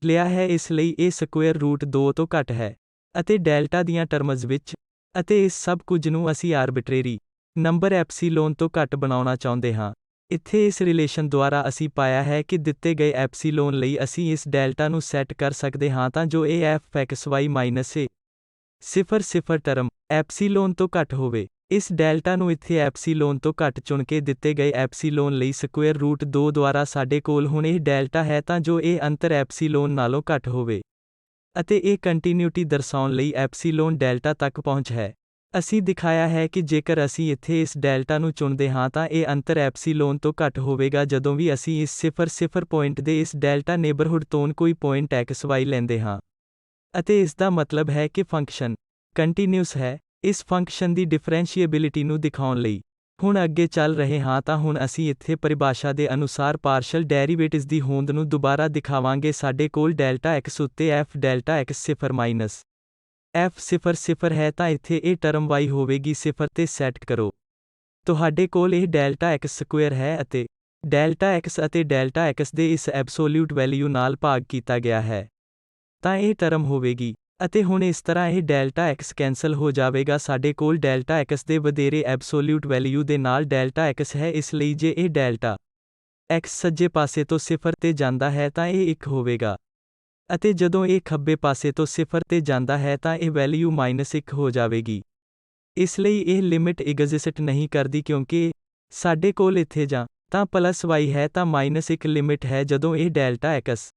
ਲਿਆ ਹੈ। ਇਸ ਲਈ ਇਹ ਸਕੁਏਰ ਰੂਟ 2 ਤੋਂ ਘੱਟ ਹੈ ਅਤੇ ਡੈਲਟਾ ਦੀਆਂ ਟਰਮਜ਼ ਵਿੱਚ ਅਤੇ ਇਸ ਸਭ ਕੁਝ ਨੂੰ ਅਸੀਂ ਆਰਬਿਟਰੇਰੀ ਨੰਬਰ ਐਪਸੀਲੋਨ ਤੋਂ ਘੱਟ ਬਣਾਉਣਾ ਚਾਹੁੰਦੇ ਹਾਂ। ਇੱਥੇ ਇਸ ਰਿਲੇਸ਼ਨ ਦੁਆਰਾ ਅਸੀਂ ਪਾਇਆ ਹੈ ਕਿ ਦਿੱਤੇ ਗਏ ਐਪਸੀਲੋਨ ਲਈ ਅਸੀਂ ਇਸ ਡੈਲਟਾ ਨੂੰ ਸੈੱਟ ਕਰ ਸਕਦੇ ਹਾਂ ਤਾਂ ਜੋ ਇਹ f(xy) - a 0 0 ਟਰਮ ਐਪਸੀਲੋਨ ਤੋਂ ਘੱਟ ਹੋਵੇ। ਇਸ ਡੈਲਟਾ ਨੂੰ ਇੱਥੇ ਐਪਸੀਲੋਨ ਤੋਂ ਘੱਟ ਚੁਣ ਕੇ ਦਿੱਤੇ ਗਏ ਐਪਸੀਲੋਨ ਲਈ ਸਕੁਏਰ ਰੂਟ 2 ਦੁਆਰਾ ਸਾਡੇ ਕੋਲ ਹੁਣ ਇਹ ਡੈਲਟਾ ਹੈ ਤਾਂ ਜੋ ਇਹ ਅੰਤਰ ਐਪਸੀਲੋਨ ਨਾਲੋਂ ਘੱਟ ਹੋਵੇ ਅਤੇ ਇਹ ਕੰਟੀਨਿਊਟੀ ਦਰਸਾਉਣ ਲਈ ਐਪਸੀਲੋਨ ਡੈਲਟਾ ਤੱਕ ਪਹੁੰਚ ਹੈ। ਅਸੀਂ ਦਿਖਾਇਆ ਹੈ ਕਿ ਜੇਕਰ ਅਸੀਂ ਇੱਥੇ ਇਸ ਡੈਲਟਾ ਨੂੰ ਚੁਣਦੇ ਹਾਂ ਤਾਂ ਇਹ ਅੰਤਰ ਐਪਸੀਲੋਨ ਤੋਂ ਘੱਟ ਹੋਵੇਗਾ ਜਦੋਂ ਵੀ ਅਸੀਂ ਇਸ 0 0 ਪੁਆਇੰਟ ਦੇ ਇਸ ਡੈਲਟਾ ਨੇਬਰਹੁੱਡ ਤੋਂ ਕੋਈ ਪੁਆਇੰਟ xy ਲੈਂਦੇ ਹਾਂ ਅਤੇ ਇਸ ਦਾ ਮਤਲਬ ਹੈ ਕਿ ਫੰਕਸ਼ਨ ਕੰਟੀਨਿਊਸ ਹੈ। ਇਸ ਫੰਕਸ਼ਨ ਦੀ ਡਿਫਰੈਂਸ਼ੀਏਬਿਲਿਟੀ ਨੂੰ ਦਿਖਾਉਣ ਲਈ ਹੁਣ ਅੱਗੇ ਚੱਲ ਰਹੇ ਹਾਂ ਤਾਂ ਹੁਣ ਅਸੀਂ ਇੱਥੇ ਪਰਿਭਾਸ਼ਾ ਦੇ ਅਨੁਸਾਰ ਪਾਰਸ਼ਲ ਡੈਰੀਵੇਟਿਵਜ਼ ਦੀ ਹੋਂਦ ਨੂੰ ਦੁਬਾਰਾ ਦਿਖਾਵਾਂਗੇ। ਸਾਡੇ ਕੋਲ ਡੈਲਟਾ x ਉੱਤੇ f ਡੈਲਟਾ x 0 f 0 0 ਹੈ ਤਾਂ ਇੱਥੇ ਇਹ ਟਰਮ y ਹੋਵੇਗੀ 0 ਤੇ ਸੈੱਟ ਕਰੋ। ਤੁਹਾਡੇ ਕੋਲ ਇਹ ਡੈਲਟਾ x² ਹੈ ਅਤੇ ਡੈਲਟਾ x ਅਤੇ ਡੈਲਟਾ x ਦੇ ਇਸ ਐਬਸੋਲਿਊਟ ਵੈਲਿਊ ਨਾਲ ਭਾਗ ਕੀਤਾ ਗਿਆ ਹੈ ਤਾਂ ਇਹ ਟਰਮ ਹੋਵੇਗੀ ਅਤੇ ਹੁਣ ਇਸ ਤਰ੍ਹਾਂ ਇਹ ਡੈਲਟਾ x ਕੈਂਸਲ ਹੋ ਜਾਵੇਗਾ। ਸਾਡੇ ਕੋਲ ਡੈਲਟਾ x ਦੇ ਵਧੇਰੇ ਐਬਸੋਲਿਊਟ ਵੈਲਿਊ ਦੇ ਨਾਲ ਡੈਲਟਾ x ਹੈ। ਇਸ ਲਈ ਜੇ ਇਹ ਡੈਲਟਾ x ਸੱਜੇ ਪਾਸੇ ਤੋਂ 0 ਤੇ ਜਾਂਦਾ ਹੈ ਤਾਂ ਇਹ 1 ਹੋਵੇਗਾ ਅਤੇ ਜਦੋਂ ਇਹ ਖੱਬੇ ਪਾਸੇ ਤੋਂ 0 ਤੇ ਜਾਂਦਾ ਹੈ ਤਾਂ ਇਹ ਵੈਲਿਊ -1 ਹੋ ਜਾਵੇਗੀ। ਇਸ ਲਈ ਇਹ ਲਿਮਿਟ ਐਗਜ਼ਿਸਟ ਨਹੀਂ ਕਰਦੀ ਕਿਉਂਕਿ ਸਾਡੇ ਕੋਲ ਇੱਥੇ ਜਾਂ ਤਾਂ ਪਲੱਸ y ਹੈ ਤਾਂ -1 ਲਿਮਿਟ ਹੈ ਜਦੋਂ ਇਹ ਡੈਲਟਾ x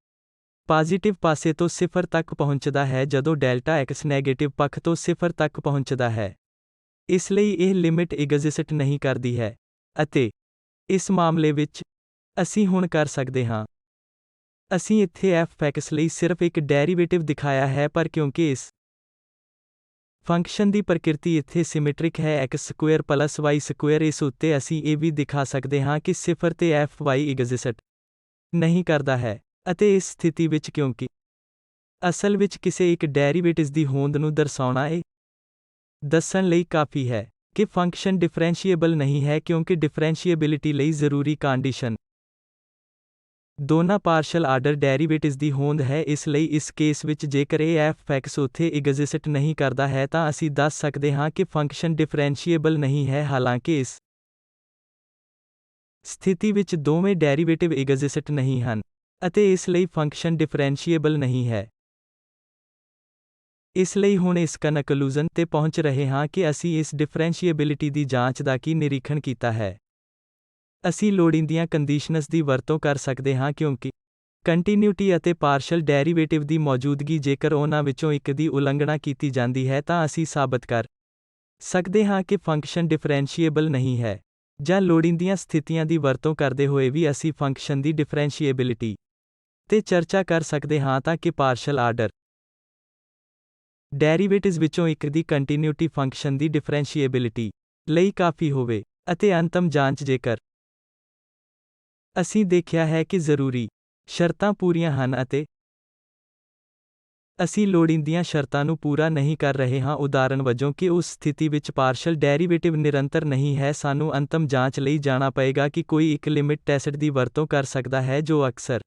ਪੋਜ਼ਿਟਿਵ ਪਾਸੇ ਤੋਂ 0 ਤੱਕ ਪਹੁੰਚਦਾ ਹੈ ਜਦੋਂ ਡੈਲਟਾ x ਨੈਗੇਟਿਵ ਪੱਖ ਤੋਂ 0 ਤੱਕ ਪਹੁੰਚਦਾ ਹੈ। ਇਸ ਲਈ ਇਹ ਲਿਮਿਟ ਐਗਜ਼ਿਸਟ ਨਹੀਂ ਕਰਦੀ ਹੈ ਅਤੇ ਇਸ ਮਾਮਲੇ ਵਿੱਚ ਅਸੀਂ ਹੁਣ ਕਰ ਸਕਦੇ ਹਾਂ। ਅਸੀਂ ਇੱਥੇ f(x) ਲਈ ਸਿਰਫ ਇੱਕ ਡੈਰੀਵੇਟਿਵ ਦਿਖਾਇਆ ਹੈ ਪਰ ਕਿਉਂਕਿ ਇਸ ਫੰਕਸ਼ਨ ਦੀ ਪ੍ਰਕਿਰਤੀ ਇੱਥੇ ਸਿਮੈਟ੍ਰਿਕ ਹੈ x² ਪਲੱਸ y², ਇਸ ਉੱਤੇ ਅਸੀਂ ਇਹ ਵੀ ਦਿਖਾ ਸਕਦੇ ਹਾਂ ਕਿ 0 ਤੇ f(y) ਐਗਜ਼ਿਸਟ ਨਹੀਂ ਕਰਦਾ ਹੈ ਅਤੇ ਇਸ ਸਥਿਤੀ ਵਿੱਚ ਕਿਉਂਕਿ ਅਸਲ ਵਿੱਚ ਕਿਸੇ ਇੱਕ ਡੈਰੀਵੇਟਿਵ ਦੀ ਹੋਂਦ ਨੂੰ ਦਰਸਾਉਣਾ ਇਹ ਦੱਸਣ ਲਈ ਕਾਫੀ ਹੈ ਕਿ ਫੰਕਸ਼ਨ ਡਿਫਰੈਂਸ਼ੀਏਬਲ ਨਹੀਂ ਹੈ ਕਿਉਂਕਿ ਡਿਫਰੈਂਸ਼ੀਏਬਿਲਿਟੀ ਲਈ ਜ਼ਰੂਰੀ ਕੰਡੀਸ਼ਨ ਦੋਨਾਂ ਪਾਰਸ਼ਲ ਆਰਡਰ ਡੈਰੀਵੇਟਿਵਜ਼ ਦੀ ਹੋਂਦ ਹੈ। ਇਸ ਲਈ ਇਸ ਕੇਸ ਵਿੱਚ ਜੇਕਰ ਇਹ f(x) ਉੱਥੇ ਐਗਜ਼ਿਸਟ ਨਹੀਂ ਕਰਦਾ ਹੈ ਤਾਂ ਅਸੀਂ ਦੱਸ ਸਕਦੇ ਹਾਂ ਕਿ ਫੰਕਸ਼ਨ ਡਿਫਰੈਂਸ਼ੀਏਬਲ ਨਹੀਂ ਹੈ। ਹਾਲਾਂਕਿ ਇਸ ਸਥਿਤੀ ਵਿੱਚ ਦੋਵੇਂ ਡੈਰੀਵੇਟਿਵ ਐਗਜ਼ਿਸਟ ਨਹੀਂ ਹਨ ਅਤੇ ਇਸ ਲਈ ਫੰਕਸ਼ਨ ਡਿਫਰੈਂਸ਼ੀਏਬਲ ਨਹੀਂ ਹੈ। ਇਸ ਲਈ ਹੁਣ ਇਸ ਕਨਕਲੂਜਨ ਤੇ ਪਹੁੰਚ ਰਹੇ ਹਾਂ ਕਿ ਅਸੀਂ ਇਸ ਡਿਫਰੈਂਸ਼ੀਏਬਿਲਿਟੀ ਦੀ ਜਾਂਚ ਦਾ ਕੀ ਨਿਰੀਖਣ ਕੀਤਾ ਹੈ। ਅਸੀਂ ਲੋੜੀਂਦੀਆਂ ਕੰਡੀਸ਼ਨਸ ਦੀ ਵਰਤੋਂ ਕਰ ਸਕਦੇ ਹਾਂ ਕਿਉਂਕਿ ਕੰਟੀਨਿਊਟੀ ਅਤੇ ਪਾਰਸ਼ਲ ਡੈਰੀਵੇਟਿਵ ਦੀ ਮੌਜੂਦਗੀ ਜੇਕਰ ਉਹਨਾਂ ਵਿੱਚੋਂ ਇੱਕ ਦੀ ਉਲੰਘਣਾ ਕੀਤੀ ਜਾਂਦੀ ਹੈ ਤਾਂ ਅਸੀਂ ਸਾਬਤ ਕਰ ਸਕਦੇ ਹਾਂ ਕਿ ਫੰਕਸ਼ਨ ਡਿਫਰੈਂਸ਼ੀਏਬਲ ਨਹੀਂ ਹੈ। ਜਾਂ ਲੋੜੀਂਦੀਆਂ ਸਥਿਤੀਆਂ ਦੀ ਵਰਤੋਂ ਕਰਦੇ ਹੋਏ ਵੀ ਅਸੀਂ ਫੰਕਸ਼ਨ ਦੀ ਡਿਫਰੈਂਸ਼ੀਏਬਿਲਿਟੀ ਤੇ ਚਰਚਾ ਕਰ ਸਕਦੇ ਹਾਂ ਤਾਂ ਕਿ ਪਾਰਸ਼ਲ ਆਰਡਰ ਡੈਰੀਵੇਟਿਵਜ਼ ਵਿੱਚੋਂ ਇੱਕ ਦੀ ਕੰਟੀਨਿਊਟੀ ਫੰਕਸ਼ਨ ਦੀ ਡਿਫਰੈਂਸ਼ੀਏਬਿਲਿਟੀ ਲਈ ਕਾਫੀ ਹੋਵੇ। ਅਤੇ ਅੰਤਮ ਜਾਂਚ ਜੇਕਰ ਅਸੀਂ ਦੇਖਿਆ ਹੈ ਕਿ ਜ਼ਰੂਰੀ ਸ਼ਰਤਾਂ ਪੂਰੀਆਂ ਹਨ ਅਤੇ ਅਸੀਂ ਲੋੜੀਂਦੀਆਂ ਸ਼ਰਤਾਂ ਨੂੰ ਪੂਰਾ ਨਹੀਂ ਕਰ ਰਹੇ ਹਾਂ, ਉਦਾਹਰਣ ਵਜੋਂ ਕਿ ਉਸ ਸਥਿਤੀ ਵਿੱਚ ਪਾਰਸ਼ਲ ਡੈਰੀਵੇਟਿਵ ਨਿਰੰਤਰ ਨਹੀਂ ਹੈ, ਸਾਨੂੰ ਅੰਤਮ ਜਾਂਚ ਲਈ ਜਾਣਾ ਪਏਗਾ ਕਿ ਕੋਈ ਇੱਕ ਲਿਮਿਟ ਟੈਸਟ ਦੀ ਵਰਤੋਂ ਕਰ ਸਕਦਾ ਹੈ ਜੋ ਅਕਸਰ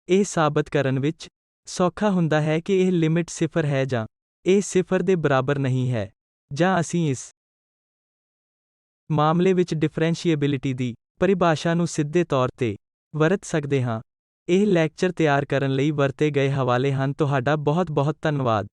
ਇਹ ਸਾਬਤ ਕਰਨ ਵਿੱਚ ਸੌਖਾ ਹੁੰਦਾ ਹੈ ਕਿ ਇਹ ਲਿਮਿਟ ਸਿਫਰ ਹੈ ਜਾਂ ਇਹ ਸਿਫਰ ਦੇ ਬਰਾਬਰ ਨਹੀਂ ਹੈ। ਜਾਂ ਅਸੀਂ ਇਸ ਮਾਮਲੇ ਵਿੱਚ ਡਿਫਰੈਂਸ਼ੀਏਬਿਲਿਟੀ ਦੀ ਪਰਿਭਾਸ਼ਾ ਨੂੰ ਸਿੱਧੇ ਤੌਰ ਤੇ ਵਰਤ ਸਕਦੇ ਹਾਂ। ਇਹ ਲੈਕਚਰ ਤਿਆਰ ਕਰਨ ਲਈ ਵਰਤੇ ਗਏ ਹਵਾਲੇ ਹਨ। ਤੁਹਾਡਾ ਬਹੁਤ ਬਹੁਤ ਧੰਨਵਾਦ।